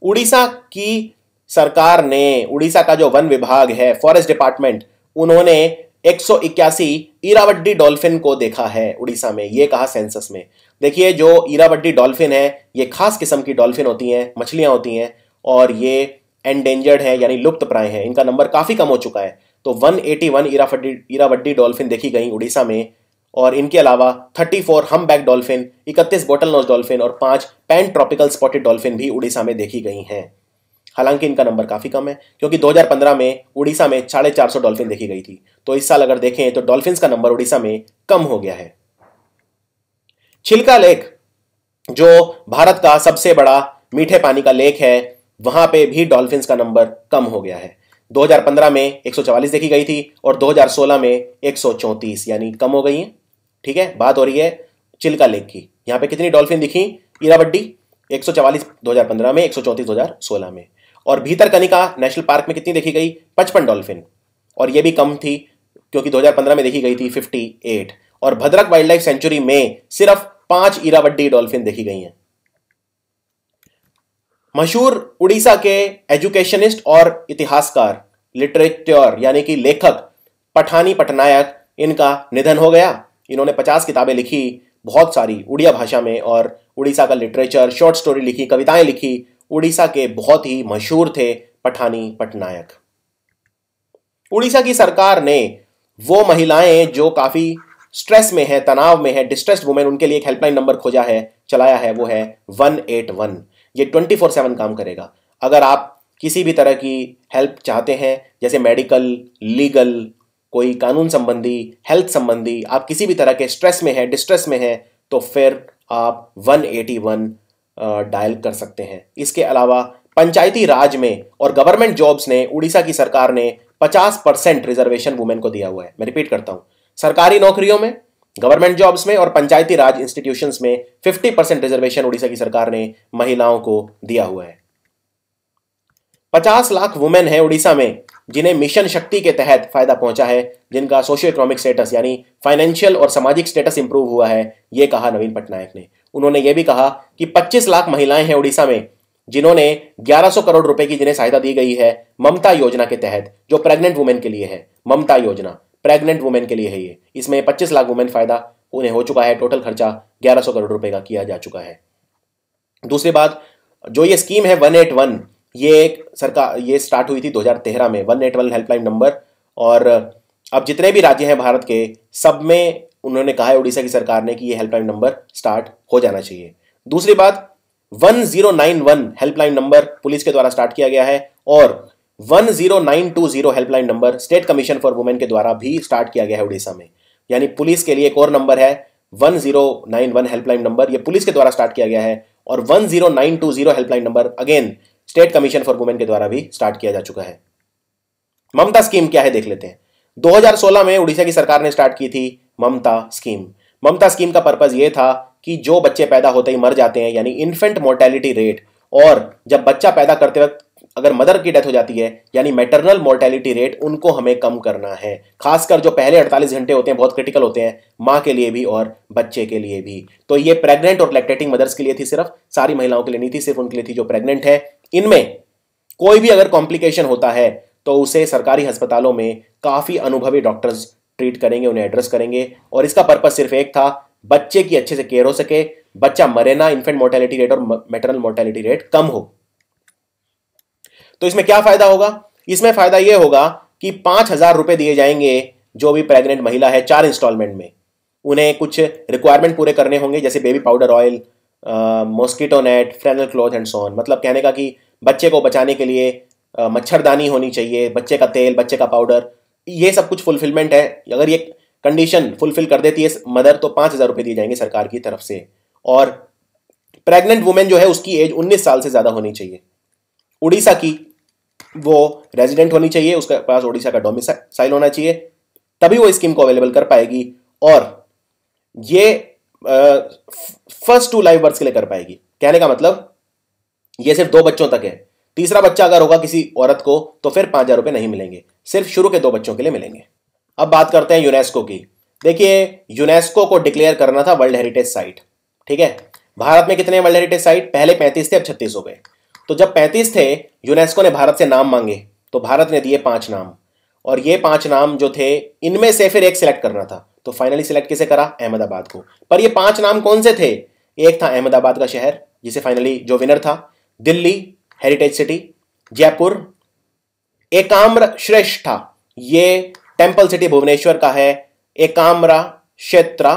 Speaker 1: उड़ीसा की सरकार ने, उड़ीसा का जो वन विभाग है, फॉरेस्ट डिपार्टमेंट, उन्होंने 181 इरावड्डी डॉल्फिन को देखा है उड़ीसा में, ये कहा सेंसस में। देखिए जो इरावड्डी डॉल्फिन है ये खास किस्म की डॉल्फिन होती हैं, मछलियां होती हैं, और ये एंडेंजर्ड है यानी लुप्त प्राय है, इनका नंबर काफी कम हो चुका है। तो 181 इरावड्डी डॉल्फिन देखी गई उड़ीसा में, और इनके अलावा 34 हमबैक डॉल्फिन, 31 बोटल नोज डॉल्फिन और 5 पैन ट्रॉपिकल स्पॉटेड डॉल्फिन भी उड़ीसा में देखी गई हैं। हालांकि इनका नंबर काफी कम है, क्योंकि 2015 में उड़ीसा में 450 डॉल्फिन देखी गई थी। तो इस साल अगर देखें तो डॉल्फिन का नंबर उड़ीसा में कम हो गया है। चिल्का लेक जो भारत का सबसे बड़ा मीठे पानी का लेक है, वहां पे भी डॉल्फिन का नंबर कम हो गया है। 2015 में 144 देखी गई थी और 2016 में 134, यानी कम हो गई है। ठीक है, बात हो रही है चिल्का लेक की। यहाँ पे कितनी डॉल्फिन दिखी इरावड्डी? 144 2015 में, 134 2016 में। और भीतरकनिका नेशनल पार्क में कितनी देखी गई? 55 डॉल्फिन, और ये भी कम थी क्योंकि 2015 में देखी गई थी 58। और भद्रक वाइल्ड लाइफ सेंचुरी में सिर्फ 5 इरावड्डी डॉल्फिन देखी गई हैं। मशहूर उड़ीसा के एजुकेशनिस्ट और इतिहासकार, लिटरेचर यानी कि लेखक पठानी पटनायक, इनका निधन हो गया। इन्होंने 50 किताबें लिखी, बहुत सारी उड़िया भाषा में, और उड़ीसा का लिटरेचर, शॉर्ट स्टोरी लिखी, कविताएं लिखी। उड़ीसा के बहुत ही मशहूर थे पठानी पटनायक। उड़ीसा की सरकार ने वो महिलाएं जो काफी स्ट्रेस में है, तनाव में है, डिस्ट्रेस्ड वुमेन, उनके लिए एक हेल्पलाइन नंबर खोजा है, चलाया है, वो है 181। ये 24/7 काम करेगा। अगर आप किसी भी तरह की हेल्प चाहते हैं, जैसे मेडिकल, लीगल, कोई कानून संबंधी, हेल्थ संबंधी, आप किसी भी तरह के स्ट्रेस में है, डिस्ट्रेस में है, तो फिर आप 181 डायल कर सकते हैं। इसके अलावा पंचायती राज में और गवर्नमेंट जॉब्स ने उड़ीसा की सरकार ने 50% रिजर्वेशन वुमेन को दिया हुआ है। मैं रिपीट करता हूं, सरकारी नौकरियों में, गवर्नमेंट जॉब्स में और पंचायती राज इंस्टीट्यूशंस में 50% रिजर्वेशन उड़ीसा की सरकार ने महिलाओं को दिया हुआ है। 50 लाख वुमेन है उड़ीसा में जिन्हें मिशन शक्ति के तहत फायदा पहुंचा है, जिनका सोशियो इकोनॉमिक स्टेटस यानी फाइनेंशियल और सामाजिक स्टेटस इंप्रूव हुआ है, यह कहा नवीन पटनायक ने। उन्होंने यह भी कहा कि 25 लाख महिलाएं हैं उड़ीसा में जिन्होंने 1100 करोड़ रुपए की जिन्हें सहायता दी गई है ममता योजना के तहत, जो प्रेग्नेंट वुमेन के लिए है। ममता योजना प्रेग्नेंट वुमेन के लिए है ये। इसमें 25 लाख वुमेन फायदा उन्हें हो चुका है। टोटल खर्चा 1100 करोड़ रुपए का किया जा चुका है। दूसरी बात, जो ये स्कीम है 181, ये स्टार्ट हुई थी 2013 में, 181 हेल्पलाइन नंबर। और अब जितने भी राज्य हैं भारत के, सब में उन्होंने कहा है उड़ीसा की सरकार ने कि ये हेल्पलाइन नंबर स्टार्ट हो जाना चाहिए। दूसरी बात, 1091 हेल्पलाइन नंबर पुलिस के द्वारा स्टार्ट किया गया है और 10920 helpline number state commission for women के द्वारा भी स्टार्ट किया गया है उड़ीसा में। यानी पुलिस के लिए एक और नंबर है 1091 हेल्पलाइन नंबर, ये पुलिस के द्वारा स्टार्ट किया गया है। और 10920 helpline number again state commission for women के द्वारा भी स्टार्ट किया जा चुका है। ममता स्कीम क्या है देख लेते हैं। 2016 में उड़ीसा की सरकार ने स्टार्ट की थी ममता स्कीम। ममता स्कीम का पर्पज ये था कि जो बच्चे पैदा होते ही मर जाते हैं, यानी इन्फेंट मोर्टेलिटी रेट, और जब बच्चा पैदा करते वक्त अगर मदर की डेथ हो जाती है, यानी मैटरनल मोर्टेलिटी रेट, उनको हमें कम करना है। खासकर जो पहले 48 घंटे होते हैं बहुत क्रिटिकल होते हैं, माँ के लिए भी और बच्चे के लिए भी। तो ये प्रेग्नेंट और लैक्टेटिंग मदर्स के लिए थी, सिर्फ सारी महिलाओं के लिए नहीं थी, सिर्फ उनके लिए थी जो प्रेग्नेंट है। इनमें कोई भी अगर कॉम्प्लिकेशन होता है तो उसे सरकारी अस्पतालों में काफी अनुभवी डॉक्टर्स ट्रीट करेंगे, उन्हें एड्रेस करेंगे। और इसका पर्पज सिर्फ एक था, बच्चे की अच्छे से केयर हो सके, बच्चा मरे ना, इन्फेंट मोर्टेलिटी रेट और मैटरनल मोर्टेलिटी रेट कम हो। तो इसमें क्या फायदा होगा? इसमें फायदा यह होगा कि 5000 रुपए दिए जाएंगे जो भी प्रेग्नेंट महिला है, 4 इंस्टॉलमेंट में। उन्हें कुछ रिक्वायरमेंट पूरे करने होंगे, जैसे baby powder oil, mosquito net, flannel cloth and so on. मतलब कहने का कि बच्चे को बचाने के लिए मच्छरदानी होनी चाहिए, बच्चे का तेल, बच्चे का पाउडर, ये सब कुछ फुलफिलमेंट है। अगर ये कंडीशन फुलफिल कर देती है मदर तो 5000 रुपए दिए जाएंगे सरकार की तरफ से। और प्रेग्नेंट वुमेन जो है उसकी एज 19 साल से ज्यादा होनी चाहिए, उड़ीसा की वो रेजिडेंट होनी चाहिए, उसके पास उड़ीसा का डोमिसाइल होना चाहिए, तभी वो स्कीम को अवेलेबल कर पाएगी। और ये फर्स्ट 2 लाइव बर्थ के लिए कर पाएगी। कहने का मतलब ये सिर्फ 2 बच्चों तक है। तीसरा बच्चा अगर होगा किसी औरत को तो फिर 5000 रुपए नहीं मिलेंगे, सिर्फ शुरू के 2 बच्चों के लिए मिलेंगे। अब बात करते हैं यूनेस्को की। देखिए, यूनेस्को को डिक्लेयर करना था वर्ल्ड हेरिटेज साइट। ठीक है, भारत में कितने वर्ल्ड हेरिटेज साइट? पहले 35 थे, अब 36 हो गए। तो जब 35 थे, यूनेस्को ने भारत से नाम मांगे तो भारत ने दिए 5 नाम। और ये 5 नाम जो थे, इनमें से फिर एक सिलेक्ट करना था। तो फाइनली सिलेक्ट किसे करा? अहमदाबाद को। पर ये 5 नाम कौन से थे? एक था अहमदाबाद का शहर, जिसे फाइनली जो विनर था, दिल्ली हेरिटेज सिटी, जयपुर, एकाम्र श्रेष्ठा, ये टेम्पल सिटी भुवनेश्वर का है, एकाम्रा क्षेत्र,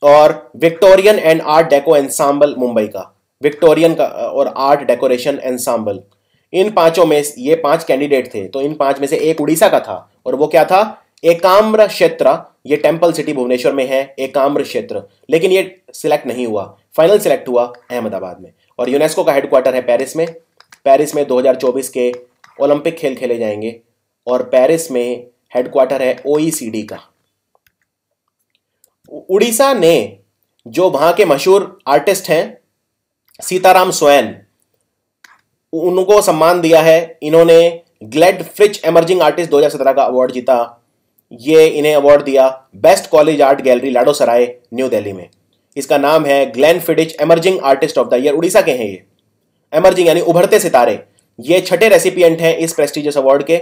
Speaker 1: और Victorian and art deco ensemble Mumbai का, विक्टोरियन का और आर्ट डेकोरेशन एंसाम्बल। इन 5 में ये 5 कैंडिडेट थे, तो इन 5 में से एक उड़ीसा का था, और वो क्या था? एकाम्र क्षेत्र। ये टेम्पल सिटी भुवनेश्वर में है, एकाम्र क्षेत्र। लेकिन ये सिलेक्ट नहीं हुआ, फाइनल सिलेक्ट हुआ अहमदाबाद में। और यूनेस्को का हेडक्वार्टर है पेरिस में। पेरिस में 2024 के ओलंपिक खेल खेले जाएंगे और पेरिस में हेडक्वार्टर है OECD का। उड़ीसा ने जो वहां के मशहूर आर्टिस्ट हैं सीताराम स्वैन, उनको सम्मान दिया है। इन्होंने ग्लेड फ्रिच एमर्जिंग आर्टिस्ट 2017 का अवार्ड जीता। ये इन्हें अवार्ड दिया best college art gallery Lado Sarai new Delhi में। इसका नाम है Glenfiddich emerging artist of the year. Orissa के हैं ये, एमर्जिंग यानी उभरते सितारे। ये छठे रेसिपिएंट हैं इस प्रेस्टिजियस अवार्ड के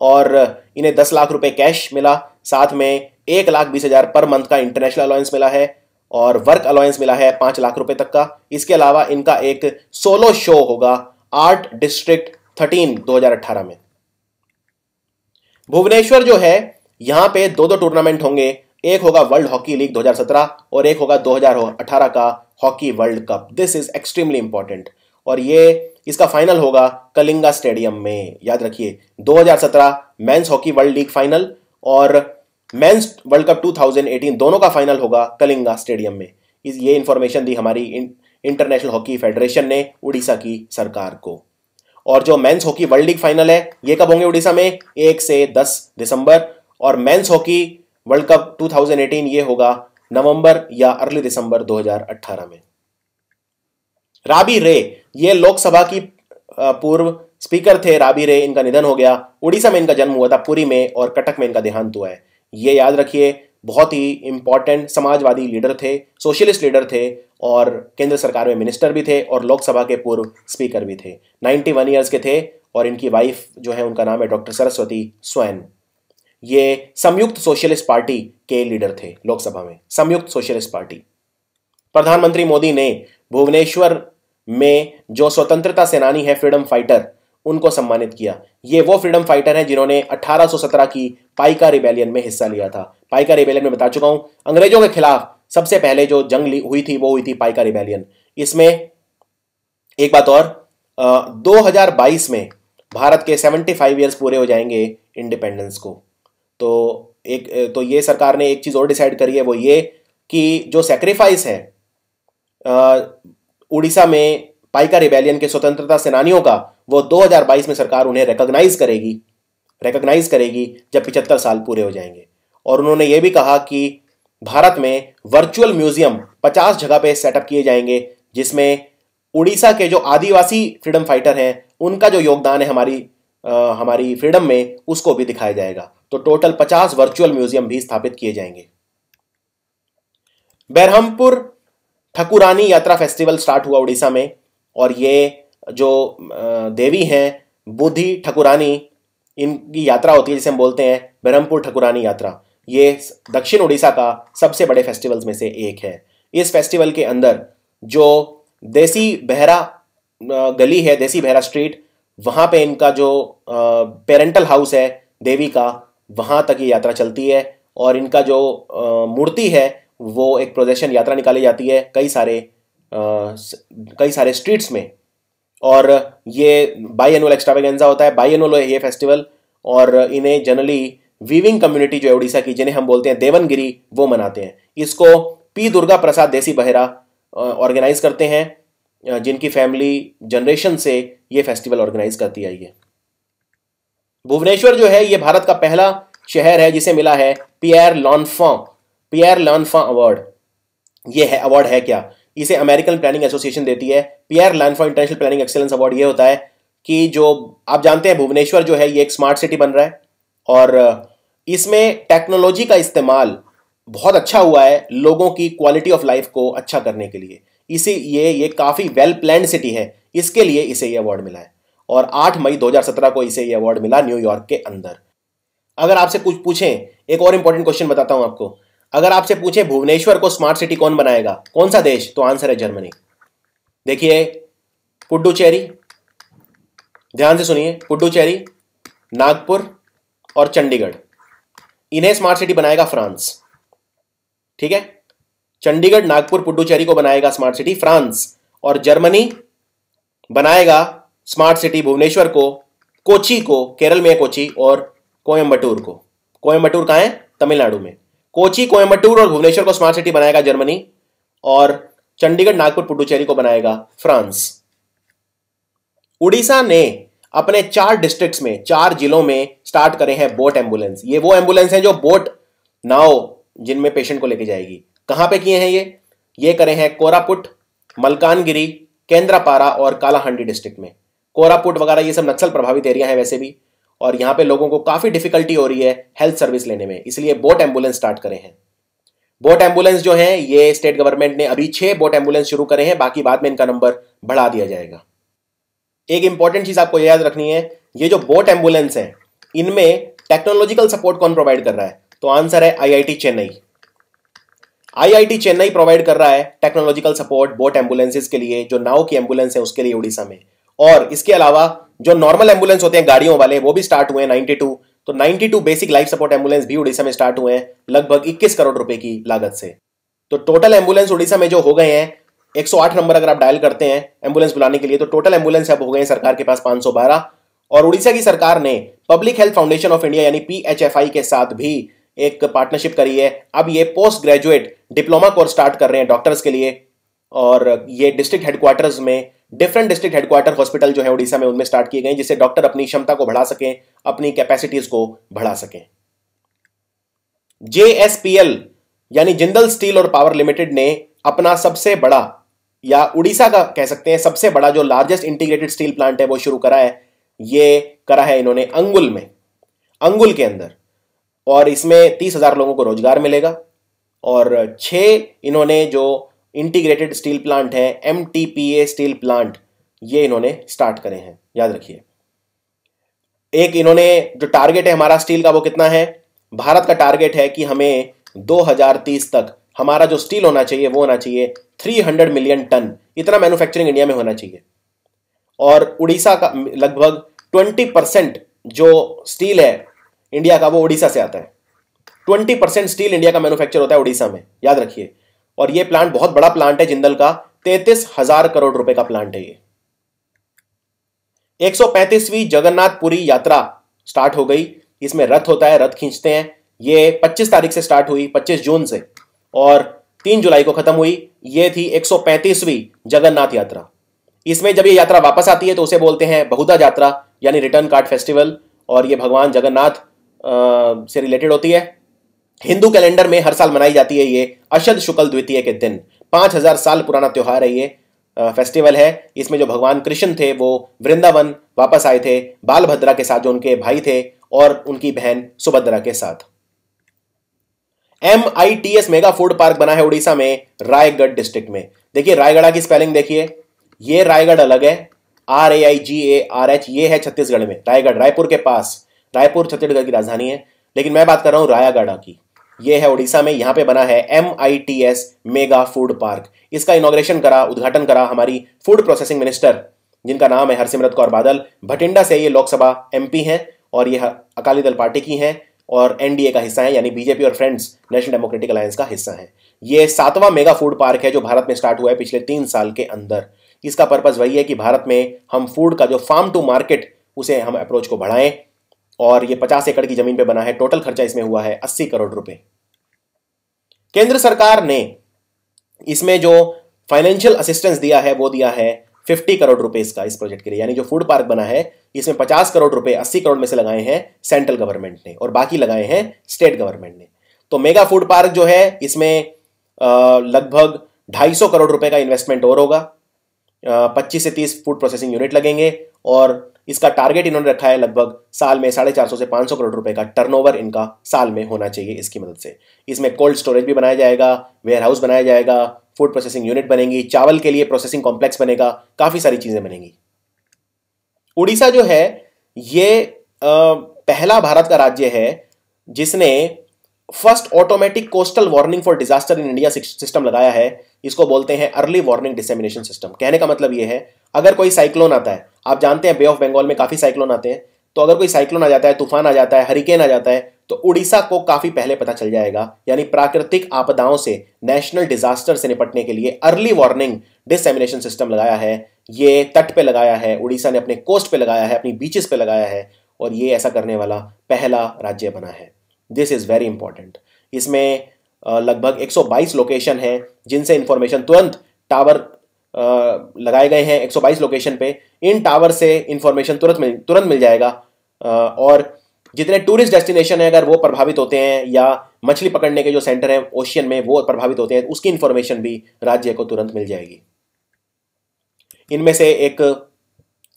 Speaker 1: और इन्हें 10 लाख रुपए कैश मिला, साथ में 1,20,000 पर मंथ का इंटरनेशनल अलाउंस मिला है और वर्क अलाउंस मिला है 5 लाख रुपए तक का। इसके अलावा इनका एक सोलो शो होगा आर्ट डिस्ट्रिक्ट 13 2018 में। भुवनेश्वर जो है यहां पे दो टूर्नामेंट होंगे, एक होगा वर्ल्ड हॉकी लीग 2017 और एक होगा 2018 का hockey world cup. This is extremely important और ये इसका फाइनल होगा कलिंगा स्टेडियम में। याद रखिए 2017 men's hockey world league final और मेंस वर्ल्ड कप 2018 दोनों का फाइनल होगा कलिंगा स्टेडियम में। ये इंफॉर्मेशन दी हमारी इंटरनेशनल हॉकी फेडरेशन ने उड़ीसा की सरकार को। और जो men's hockey world league final है ये कब होंगे उड़ीसा में? 1 से 10 दिसंबर। और मेंस हॉकी वर्ल्ड कप 2018 ये होगा नवंबर या अर्ली दिसंबर 2018 में। राबी रे ये लोकसभा की पूर्व स्पीकर थे। राबी रे, इनका निधन हो गया। उड़ीसा में इनका जन्म हुआ था, पुरी में, और कटक में इनका देहांत हुआ है। ये याद रखिए, बहुत ही इंपॉर्टेंट समाजवादी लीडर थे, सोशलिस्ट लीडर थे और केंद्र सरकार में मिनिस्टर भी थे और लोकसभा के पूर्व स्पीकर भी थे। 91 ईयर्स के थे और इनकी वाइफ जो है उनका नाम है डॉक्टर सरस्वती स्वैन। ये संयुक्त सोशलिस्ट पार्टी के लीडर थे लोकसभा में, संयुक्त सोशलिस्ट पार्टी। प्रधानमंत्री मोदी ने भुवनेश्वर में जो स्वतंत्रता सेनानी है, फ्रीडम फाइटर, उनको सम्मानित किया। ये वो फ्रीडम फाइटर हैं जिन्होंने 1817 की पाइका रिबेलियन में हिस्सा लिया था। पाइका रिबेलियन में बता चुका हूं, अंग्रेजों के खिलाफ सबसे पहले जो जंग हुई थी वो हुई थी पाइका रिबेलियन। इसमें एक बात और, 2022 में भारत के 75 ईयर्स पूरे हो जाएंगे इंडिपेंडेंस को। तो ये सरकार ने एक चीज और डिसाइड करी है, वो ये कि जो सेक्रीफाइस है उड़ीसा में पाइका रिबेलियन के स्वतंत्रता सेनानियों का, वो 2022 में सरकार उन्हें रिकॉग्नाइज करेगी जब 75 साल पूरे हो जाएंगे। और उन्होंने ये भी कहा कि भारत में वर्चुअल म्यूजियम 50 जगह पे सेटअप किए जाएंगे, जिसमें उड़ीसा के जो आदिवासी फ्रीडम फाइटर हैं उनका जो योगदान है हमारी फ्रीडम में, उसको भी दिखाया जाएगा। तो टोटल 50 वर्चुअल म्यूजियम भी स्थापित किए जाएंगे। बेरहमपुर ठकुरानी यात्रा फेस्टिवल स्टार्ट हुआ उड़ीसा में और ये जो देवी हैं बुद्धि ठकुरानी, इनकी यात्रा होती है जिसे हम बोलते हैं बेरहमपुर ठकुरानी यात्रा। ये दक्षिण उड़ीसा का सबसे बड़े फेस्टिवल्स में से एक है। इस फेस्टिवल के अंदर जो देसी बहरा गली है, देसी बहरा स्ट्रीट, वहां पे इनका जो पेरेंटल हाउस है देवी का, वहां तक ये यात्रा चलती है और इनका जो मूर्ति है वो एक प्रोसेशन यात्रा निकाली जाती है कई सारे स्ट्रीट्स में। और ये बाई एनुअल एक्स्ट्रावेगेंजा होता है, बाई एनुअल है ये फेस्टिवल। और इन्हें जनरली वीविंग कम्युनिटी जो है उड़ीसा की, जिन्हें हम बोलते हैं देवनगिरी, वो मनाते हैं। इसको पी दुर्गा प्रसाद देसी बहेरा ऑर्गेनाइज करते हैं, जिनकी फैमिली जनरेशन से ये फेस्टिवल ऑर्गेनाइज करती आई है। भुवनेश्वर जो है ये भारत का पहला शहर है जिसे मिला है पियर लॉन्फॉ अवार्ड। ये है अवार्ड है क्या? इसे अमेरिकन प्लानिंग एसोसिएशन देती है। पियर लॉन्फॉ इंटरनेशनल प्लानिंग एक्सीलेंस अवार्ड ये होता है कि जो आप जानते हैं भुवनेश्वर जो है ये एक स्मार्ट सिटी बन रहा है और इसमें टेक्नोलॉजी का इस्तेमाल बहुत अच्छा हुआ है लोगों की क्वालिटी ऑफ लाइफ को अच्छा करने के लिए। ये काफ़ी वेल प्लान्ड सिटी है, इसके लिए इसे ये अवार्ड मिला है। और 8 मई 2017 को इसे ये अवार्ड मिला न्यूयॉर्क के अंदर। अगर आपसे कुछ पूछें, एक और इंपॉर्टेंट क्वेश्चन बताता हूं आपको, अगर आपसे पूछें भुवनेश्वर को स्मार्ट सिटी कौन बनाएगा, कौन सा देश, तो आंसर है जर्मनी। देखिए पुडुचेरी, ध्यान से सुनिए, पुडुचेरी, नागपुर और चंडीगढ़, इन्हें स्मार्ट सिटी बनाएगा फ्रांस। ठीक है, चंडीगढ़, नागपुर, पुडुचेरी को बनाएगा स्मार्ट सिटी फ्रांस और जर्मनी बनाएगा स्मार्ट सिटी भुवनेश्वर को, कोची को, केरल में कोची, और कोयम्बटूर को। कोयम्बटूर कहाँ है? तमिलनाडु में। कोची, कोयम्बटूर और भुवनेश्वर को स्मार्ट सिटी बनाएगा जर्मनी और चंडीगढ़, नागपुर, पुडुचेरी को बनाएगा फ्रांस। उड़ीसा ने अपने 4 डिस्ट्रिक्ट्स में, 4 जिलों में स्टार्ट करे हैं बोट एम्बुलेंस। ये वो एम्बुलेंस हैं जो बोट, नाव जिनमें पेशेंट को लेके जाएगी। कहां पे किए हैं ये करे हैं कोरापुट, मलकानगिरी, केंद्रापारा और कालाहांडी डिस्ट्रिक्ट में। कोरापुट वगैरह ये सब नक्सल प्रभावित एरिया है वैसे भी, और यहां पे लोगों को काफी डिफिकल्टी हो रही है हेल्थ सर्विस लेने में, इसलिए बोट एम्बुलेंस स्टार्ट करे हैं। बोट एम्बुलेंस जो है ये स्टेट गवर्नमेंट ने अभी 6 बोट एम्बुलेंस शुरू करे हैं, बाकी बाद में इनका नंबर बढ़ा दिया जाएगा। एक इंपॉर्टेंट चीज आपको याद रखनी है, ये जो बोट एम्बुलेंस है इनमें टेक्नोलॉजिकल सपोर्ट कौन प्रोवाइड कर रहा है? तो आंसर है IIT Chennai. IIT Chennai provide कर रहा है टेक्नोलॉजिकल सपोर्ट बोट एम्बुलेंसेस के लिए, जो नाव की एम्बुलेंस है उसके लिए उड़ीसा में। और इसके अलावा जो नॉर्मल एम्बुलेंस होते हैं गाड़ियों वाले, वो भी स्टार्ट हुए हैं 92। तो 92 बेसिक लाइफ सपोर्ट एम्बुलेंस भी उड़ीसा में स्टार्ट हुए हैं, लगभग 21 करोड़ रुपए की लागत से। तो टोटल एम्बुलेंस उड़ीसा में जो हो गए हैं, 108 नंबर अगर आप डायल करते हैं एम्बुलेंस बुलाने के लिए, तो टोटल एम्बुलेंस अब हो गए हैं सरकार के पास 512। और उड़ीसा की सरकार ने public health foundation of India यानी पीएचएफआई के साथ भी एक पार्टनरशिप करी है। अब ये post graduate diploma course start कर रहे हैं डॉक्टर्स के लिए, और ये डिस्ट्रिक्ट हेडक्वार्टर्स में, डिफरेंट डिस्ट्रिक्ट हेडक्वार्टर हॉस्पिटल जो है उड़ीसा में, उनमें स्टार्ट किए गए, जिससे डॉक्टर अपनी क्षमता को बढ़ा सकें, अपनी कैपेसिटीज को बढ़ा सकें। जेएसपीएल यानी जिंदल स्टील और पावर लिमिटेड ने अपना सबसे बड़ा, या उड़ीसा का कह सकते हैं सबसे बड़ा, जो लार्जेस्ट इंटीग्रेटेड स्टील प्लांट है वो शुरू करा है। ये करा है इन्होंने अंगुल में, अंगुल के अंदर, और इसमें 30,000 लोगों को रोजगार मिलेगा। और 6 इन्होंने जो इंटीग्रेटेड स्टील प्लांट है, एमटीपीए स्टील प्लांट, ये इन्होंने स्टार्ट करे हैं, याद रखिए। एक इन्होंने जो टारगेट है हमारा स्टील का, वो कितना है? भारत का टारगेट है कि हमें 2030 तक हमारा जो स्टील होना चाहिए वो होना चाहिए 300 मिलियन टन, इतना मैन्युफैक्चरिंग इंडिया में होना चाहिए। और उड़ीसा का लगभग 20% जो स्टील है इंडिया का, वो उड़ीसा से आता है। 20% स्टील इंडिया का मैन्युफैक्चर होता है उड़ीसा में, याद रखिए। और ये प्लांट बहुत बड़ा प्लांट है, जिंदल का 33,000 करोड़ रुपए का प्लांट है ये। 135वीं जगन्नाथपुरी यात्रा स्टार्ट हो गई। इसमें रथ होता है, रथ खींचते हैं। ये 25 तारीख से स्टार्ट हुई, 25 जून से, और 3 जुलाई को खत्म हुई। ये थी 135वीं जगन्नाथ यात्रा। इसमें जब ये यात्रा वापस आती है तो उसे बोलते हैं बहुधा यात्रा यानी रिटर्न कार्ड फेस्टिवल, और ये भगवान जगन्नाथ से रिलेटेड होती है। हिंदू कैलेंडर में हर साल मनाई जाती है ये अशद शुक्ल द्वितीय के दिन। 5000 साल पुराना त्योहार है ये, फेस्टिवल है। इसमें जो भगवान कृष्ण थे वो वृंदावन वापस आए थे बालभद्रा के साथ, जो उनके भाई थे, और उनकी बहन सुभद्रा के साथ। MITS मेगा फूड पार्क बना है उड़ीसा में, रायगढ़ डिस्ट्रिक्ट में। देखिए रायगढ़ की स्पेलिंग देखिए, ये रायगढ़ अलग है, RAIGARH, ये है छत्तीसगढ़ में रायगढ़, रायपुर के पास। रायपुर छत्तीसगढ़ की राजधानी है, लेकिन मैं बात कर रहा हूं रायगढ़ की। ये है उड़ीसा में, यहां पे बना है MITS मेगा फूड पार्क। इसका इनॉग्रेशन करा, उद्घाटन करा हमारी फूड प्रोसेसिंग मिनिस्टर, जिनका नाम है हरसिमरत कौर बादल। भटिंडा से ये लोकसभा MP हैं, और ये अकाली दल पार्टी की हैं, और NDA का हिस्सा है, यानी बीजेपी और फ्रेंड्स नेशनल डेमोक्रेटिक अलायंस का हिस्सा है। ये 7वां मेगा फूड पार्क है जो भारत में स्टार्ट हुआ है पिछले 3 साल के अंदर। इसका पर्पज वही है कि भारत में हम फूड का जो फार्म टू मार्केट, उसे हम अप्रोच को बढ़ाएं। और ये 50 एकड़ की जमीन पे बना है। टोटल खर्चा इसमें हुआ है 80 करोड़ रुपए। केंद्र सरकार ने इसमें जो फाइनेंशियल असिस्टेंस दिया है वो दिया है 50 करोड़ रुपए इसका, इस प्रोजेक्ट के लिए। यानी जो फूड पार्क बना है इसमें 50 करोड़ रुपए, 80 करोड़ में से लगाए हैं सेंट्रल गवर्नमेंट ने, और बाकी लगाए हैं स्टेट गवर्नमेंट ने। तो मेगा फूड पार्क जो है इसमें लगभग 250 करोड़ रुपए का इन्वेस्टमेंट और होगा। 25 से 30 फूड प्रोसेसिंग यूनिट लगेंगे, और इसका टारगेट इन्होंने रखा है लगभग साल में 450 से 500 करोड़ रुपए का टर्नओवर इनका साल में होना चाहिए इसकी मदद से। इसमें कोल्ड स्टोरेज भी बनाया जाएगा, वेयर हाउस बनाया जाएगा, फूड प्रोसेसिंग यूनिट बनेगी, चावल के लिए प्रोसेसिंग कॉम्प्लेक्स बनेगा, काफी सारी चीजें बनेंगी। उड़ीसा जो है ये पहला भारत का राज्य है जिसने first automatic coastal warning for disaster in India system लगाया है। इसको बोलते हैं अर्ली वार्निंग डिसेमिनेशन सिस्टम। कहने का मतलब ये है, अगर कोई साइक्लोन आता है, आप जानते हैं बे ऑफ बंगाल में काफी साइक्लोन आते हैं, तो अगर कोई साइक्लोन आ जाता है, तूफान आ जाता है, हरिकेन आ जाता है, तो उड़ीसा को काफी पहले पता चल जाएगा। यानी प्राकृतिक आपदाओं से, नेशनल डिजास्टर से निपटने के लिए अर्ली वार्निंग डिसेमिनेशन सिस्टम लगाया है। ये तट पे लगाया है, उड़ीसा ने अपने कोस्ट पे लगाया है, अपनी बीचेस पे लगाया है, और ये ऐसा करने वाला पहला राज्य बना है। This is very important. इसमें लगभग 122 लोकेशन है जिनसे इंफॉर्मेशन तुरंत टावर लगाए गए हैं 122 लोकेशन पे। इन टावर से इंफॉर्मेशन तुरंत मिल जाएगा। और जितने टूरिस्ट डेस्टिनेशन है अगर वो प्रभावित होते हैं या मछली पकड़ने के जो सेंटर हैं ओशियन में वो प्रभावित होते हैं, उसकी इंफॉर्मेशन भी राज्य को तुरंत मिल जाएगी। इनमें से एक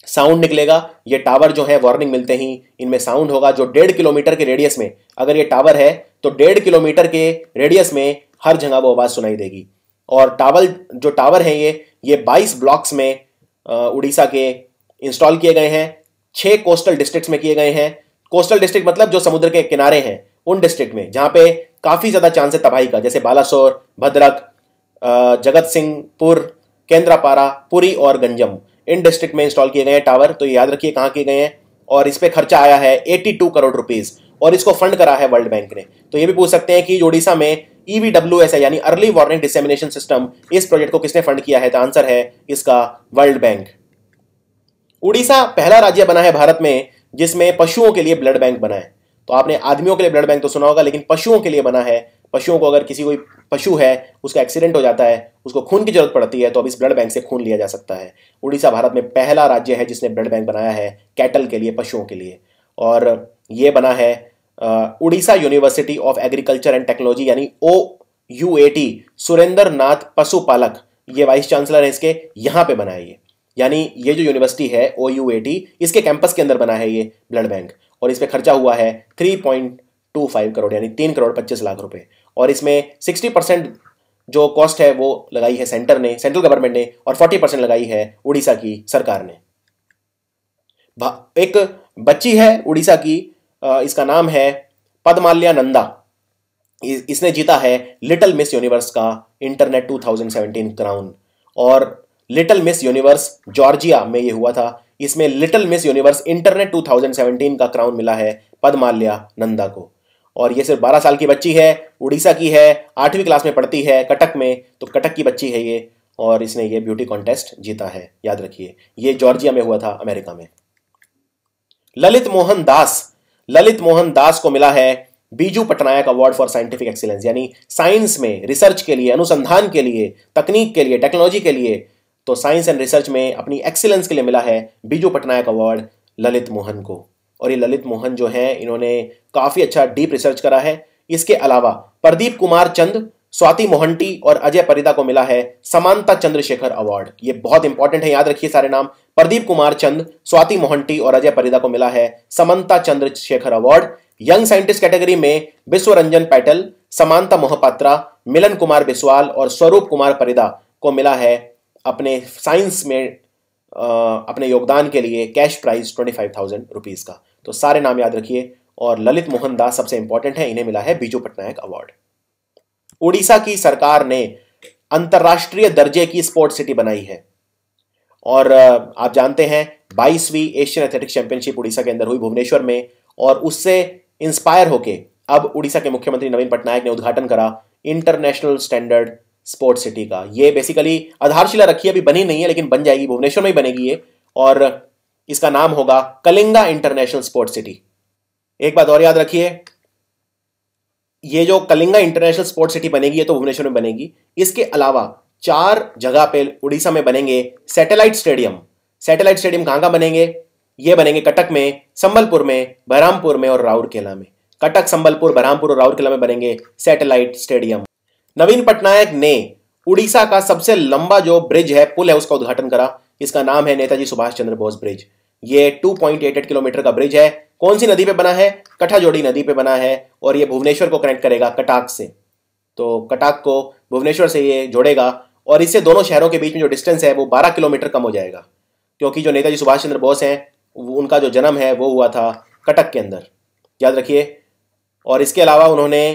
Speaker 1: साउंड निकलेगा। ये टावर जो है वार्निंग मिलते ही इनमें साउंड होगा जो 1.5 किलोमीटर के रेडियस में, अगर ये टावर है तो 1.5 किलोमीटर के रेडियस में हर जगह वो आवाज सुनाई देगी। और जो टावर है ये 22 ब्लॉक्स में उड़ीसा के इंस्टॉल किए गए हैं। 6 कोस्टल डिस्ट्रिक्ट्स में किए गए हैं। कोस्टल डिस्ट्रिक्ट मतलब जो समुद्र के किनारे हैं उन डिस्ट्रिक्ट में जहां पे काफी ज्यादा चांस है तबाही का, जैसे बालासोर, भद्रक, जगत सिंहपुर, केंद्रापारा, पुरी और गंजम, इन डिस्ट्रिक्ट में इंस्टॉल किए गए हैं टावर। तो याद रखिए कहां किए गए हैं। और इस पे खर्चा आया है 82 करोड़ रुपीस और इसको फंड करा है वर्ल्ड बैंक ने। तो ये भी पूछ सकते हैं कि उड़ीसा में EVWS है यानी अर्ली वार्निंग डिसेमिनेशन सिस्टम, इस प्रोजेक्ट को किसने फंड किया है? तो आंसर है इसका वर्ल्ड बैंक। उड़ीसा पहला राज्य बना है भारत में जिसमें पशुओं के लिए ब्लड बैंक बना है। तो आपने आदमियों के लिए ब्लड बैंक तो सुना होगा, लेकिन पशुओं के लिए बना है। पशुओं को अगर कोई पशु है उसका एक्सीडेंट हो जाता है, उसको खून की जरूरत पड़ती है, तो अब इस ब्लड बैंक से खून लिया जा सकता है। उड़ीसा भारत में पहला राज्य है जिसने ब्लड बैंक बनाया है कैटल के लिए, पशुओं के लिए। और ये बना है Orissa university of agriculture and technology यानी OUAT, सुरेंद्र नाथ पशुपालक ये वाइस चांसलर है इसके, यहां पे बना है ये। यानी ये जो यूनिवर्सिटी है OUAT, इसके कैंपस के अंदर बना है ये ब्लड बैंक। और इस पे खर्चा हुआ है 3.25 करोड़ यानी 3 करोड़ 25 लाख रुपए। और इसमें 60% जो कॉस्ट है वो लगाई है सेंट्रल गवर्नमेंट ने, और 40% लगाई है उड़ीसा की सरकार ने। एक बच्ची है उड़ीसा की, इसका नाम है पद्माल्या नंदा। इसने जीता है लिटिल मिस यूनिवर्स का इंटरनेट 2017 क्राउन। और लिटिल मिस यूनिवर्स जॉर्जिया में ये हुआ था, इसमें लिटिल मिस यूनिवर्स इंटरनेट 2017 का क्राउन मिला है पद्माल्या नंदा को। और ये सिर्फ 12 साल की बच्ची है, उड़ीसा की है, 8वीं क्लास में पढ़ती है, कटक में। तो कटक की बच्ची है ये, और इसने ये ब्यूटी कॉन्टेस्ट जीता है, याद रखिए। ये जॉर्जिया में हुआ था, अमेरिका में। ललित मोहन दास को मिला है Biju Patnaik award for scientific excellence, यानी साइंस में रिसर्च के लिए, अनुसंधान के लिए, तकनीक के लिए, टेक्नोलॉजी के लिए। तो साइंस एंड रिसर्च में अपनी एक्सीलेंस के लिए मिला है बीजू पटनायक अवार्ड ललित मोहन को। और ये ललित मोहन जो है इन्होंने काफी अच्छा डीप रिसर्च करा है। इसके अलावा प्रदीप कुमार चंद, स्वाति मोहंती और अजय परिदा को मिला है समांता चंद्रशेखर अवार्ड। ये बहुत इंपॉर्टेंट है, याद रखिए सारे नाम। प्रदीप कुमार चंद, स्वाति मोहंती और अजय परिदा को मिला है समांता Chandrashekhar award. Young scientist category में विश्वरंजन पैटल, समांता मोहपात्रा, मिलन कुमार बिस्वाल और स्वरूप कुमार परिदा को मिला है अपने साइंस में अपने योगदान के लिए कैश प्राइज 25,000 रुपीज का। तो सारे नाम याद रखिए। और ललित मोहन दास सबसे इंपॉर्टेंट है, इन्हें मिला है बीजू पटनायक अवार्ड। उड़ीसा की सरकार ने अंतरराष्ट्रीय दर्जे की स्पोर्ट्स सिटी बनाई है। और आप जानते हैं 22वीं एशियन एथलेटिक्स चैंपियनशिप उड़ीसा के अंदर हुई भुवनेश्वर में, और उससे इंस्पायर होके अब उड़ीसा के मुख्यमंत्री नवीन पटनायक ने उद्घाटन करा इंटरनेशनल स्टैंडर्ड स्पोर्ट्स सिटी का। ये बेसिकली आधारशिला रखी है, अभी बनी नहीं है लेकिन बन जाएगी, भुवनेश्वर में ही बनेगी ये। और इसका नाम होगा कलिंगा इंटरनेशनल स्पोर्ट्स सिटी। एक बात और याद रखिए, ये जो कलिंगा इंटरनेशनल स्पोर्ट्स सिटी बनेगी ये तो भुवनेश्वर में बनेगी। इसके अलावा 4 जगह पे उड़ीसा में बनेंगे सैटेलाइट स्टेडियम। सैटेलाइट स्टेडियम कहां बनेंगे? ये बनेंगे कटक में, संबलपुर में, बहरामपुर में और राउरकेला में। कटक, संबलपुर, बहरामपुर और राउरकेला में बनेंगे सैटेलाइट स्टेडियम। नवीन पटनायक ने उड़ीसा का सबसे लंबा जो ब्रिज है, पुल है, उसका उद्घाटन करा। इसका नाम है नेताजी सुभाष चंद्र बोस ब्रिज। ये 2.88 किलोमीटर का ब्रिज है। कौन सी नदी पे बना है? कठाजोड़ी नदी पे बना है। और ये भुवनेश्वर को कनेक्ट करेगा कटाक से। तो कटाक को भुवनेश्वर से ये जोड़ेगा, और इससे दोनों शहरों के बीच में जो डिस्टेंस है वो 12 किलोमीटर कम हो जाएगा। क्योंकि जो नेताजी सुभाष चंद्र बोस हैं उनका जो जन्म है वो हुआ था कटक के अंदर, याद रखिए। और इसके अलावा उन्होंने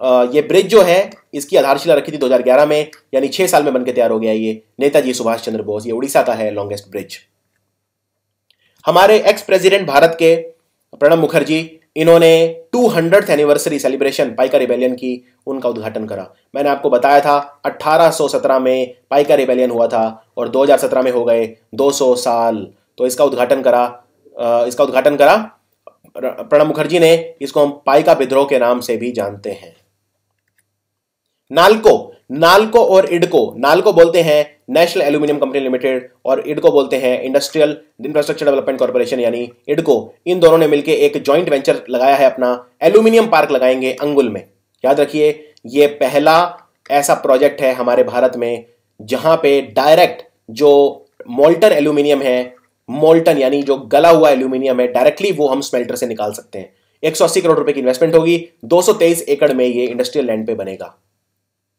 Speaker 1: ये ब्रिज जो है इसकी आधारशिला रखी थी 2011 में, यानी 6 साल में बनके तैयार हो गया ये नेताजी सुभाष चंद्र बोस। ये उड़ीसा का है लॉन्गेस्ट ब्रिज। हमारे एक्स प्रेसिडेंट भारत के प्रणब मुखर्जी, इन्होंने 200th anniversary celebration Paika rebellion की, उनका उद्घाटन करा। मैंने आपको बताया था 1817 में पाइका रिबेलियन हुआ था और 2017 में हो गए 200 साल। तो इसका उद्घाटन करा प्रणब मुखर्जी ने। इसको हम पाइका विद्रोह के नाम से भी जानते हैं। नाल्को और इडको, नाल्को बोलते हैं नेशनल एल्यूमिनियम कंपनी लिमिटेड और इडको बोलते हैं इंडस्ट्रियल इंफ्रास्ट्रक्चर डेवलपमेंट कॉर्पोरेशन यानी इडको, इन दोनों ने मिलकर एक जॉइंट वेंचर लगाया है, अपना एल्यूमिनियम पार्क लगाएंगे अंगुल में। याद रखिए ये पहला ऐसा प्रोजेक्ट है हमारे भारत में जहां पे डायरेक्ट जो मोल्टन एल्यूमिनियम है, मोल्टन यानी जो गला हुआ एल्यूमिनियम है, डायरेक्टली वो हम स्मेल्टर से निकाल सकते हैं। 180 करोड़ रुपए की इन्वेस्टमेंट होगी, 223 एकड़ में ये इंडस्ट्रियल लैंड पे बनेगा।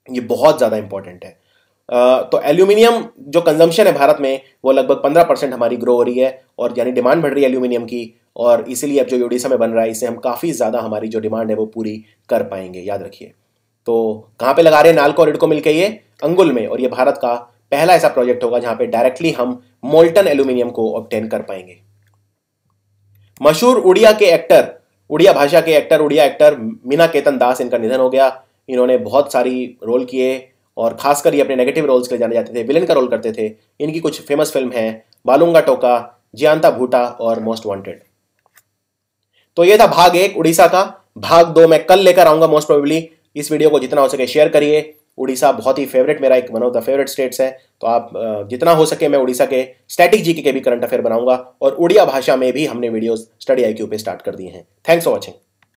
Speaker 1: ये बहुत ज्यादा इंपॉर्टेंट है। तो एल्यूमिनियम जो कंजम्पशन है भारत में वो लगभग 15% हमारी ग्रो हो रही है और यानी डिमांड बढ़ रही है एल्यूमिनियम की, और इसीलिए अब जो ओडिशा में बन रहा है इससे हम काफी ज्यादा हमारी जो डिमांड है वो पूरी कर पाएंगे। याद रखिए। तो कहां पे लगा रहे हैं नाल्को और इडको मिलकर? ये अंगुल में, और ये भारत का पहला ऐसा प्रोजेक्ट होगा जहां पे डायरेक्टली हम मोल्टन एल्यूमिनियम को ऑब्टेन कर पाएंगे। मशहूर उड़िया के एक्टर, उड़िया भाषा के एक्टर, उड़िया एक्टर मीनाकेतन दास, इनका निधन हो गया। इन्होंने बहुत सारी रोल किए और खासकर ये अपने नेगेटिव रोल्स के लिए जाने जाते थे, विलेन का रोल करते थे। इनकी कुछ फेमस फिल्म है बालूंगा टोका, जियांता भूटा और मोस्ट वांटेड। तो ये था भाग 1 उड़ीसा का। भाग 2 मैं कल लेकर आऊंगा मोस्ट प्रोबेबली। इस वीडियो को जितना हो सके शेयर करिए। उड़ीसा बहुत ही फेवरेट, मेरा एक one of the favourite states है, तो आप जितना हो सके मैं उड़ीसा के स्टैटिक जीके के भी करंट अफेयर बनाऊंगा, और उड़िया भाषा में भी हमने वीडियोस स्टडी IQ पे स्टार्ट कर दिए हैं। Thanks for watching.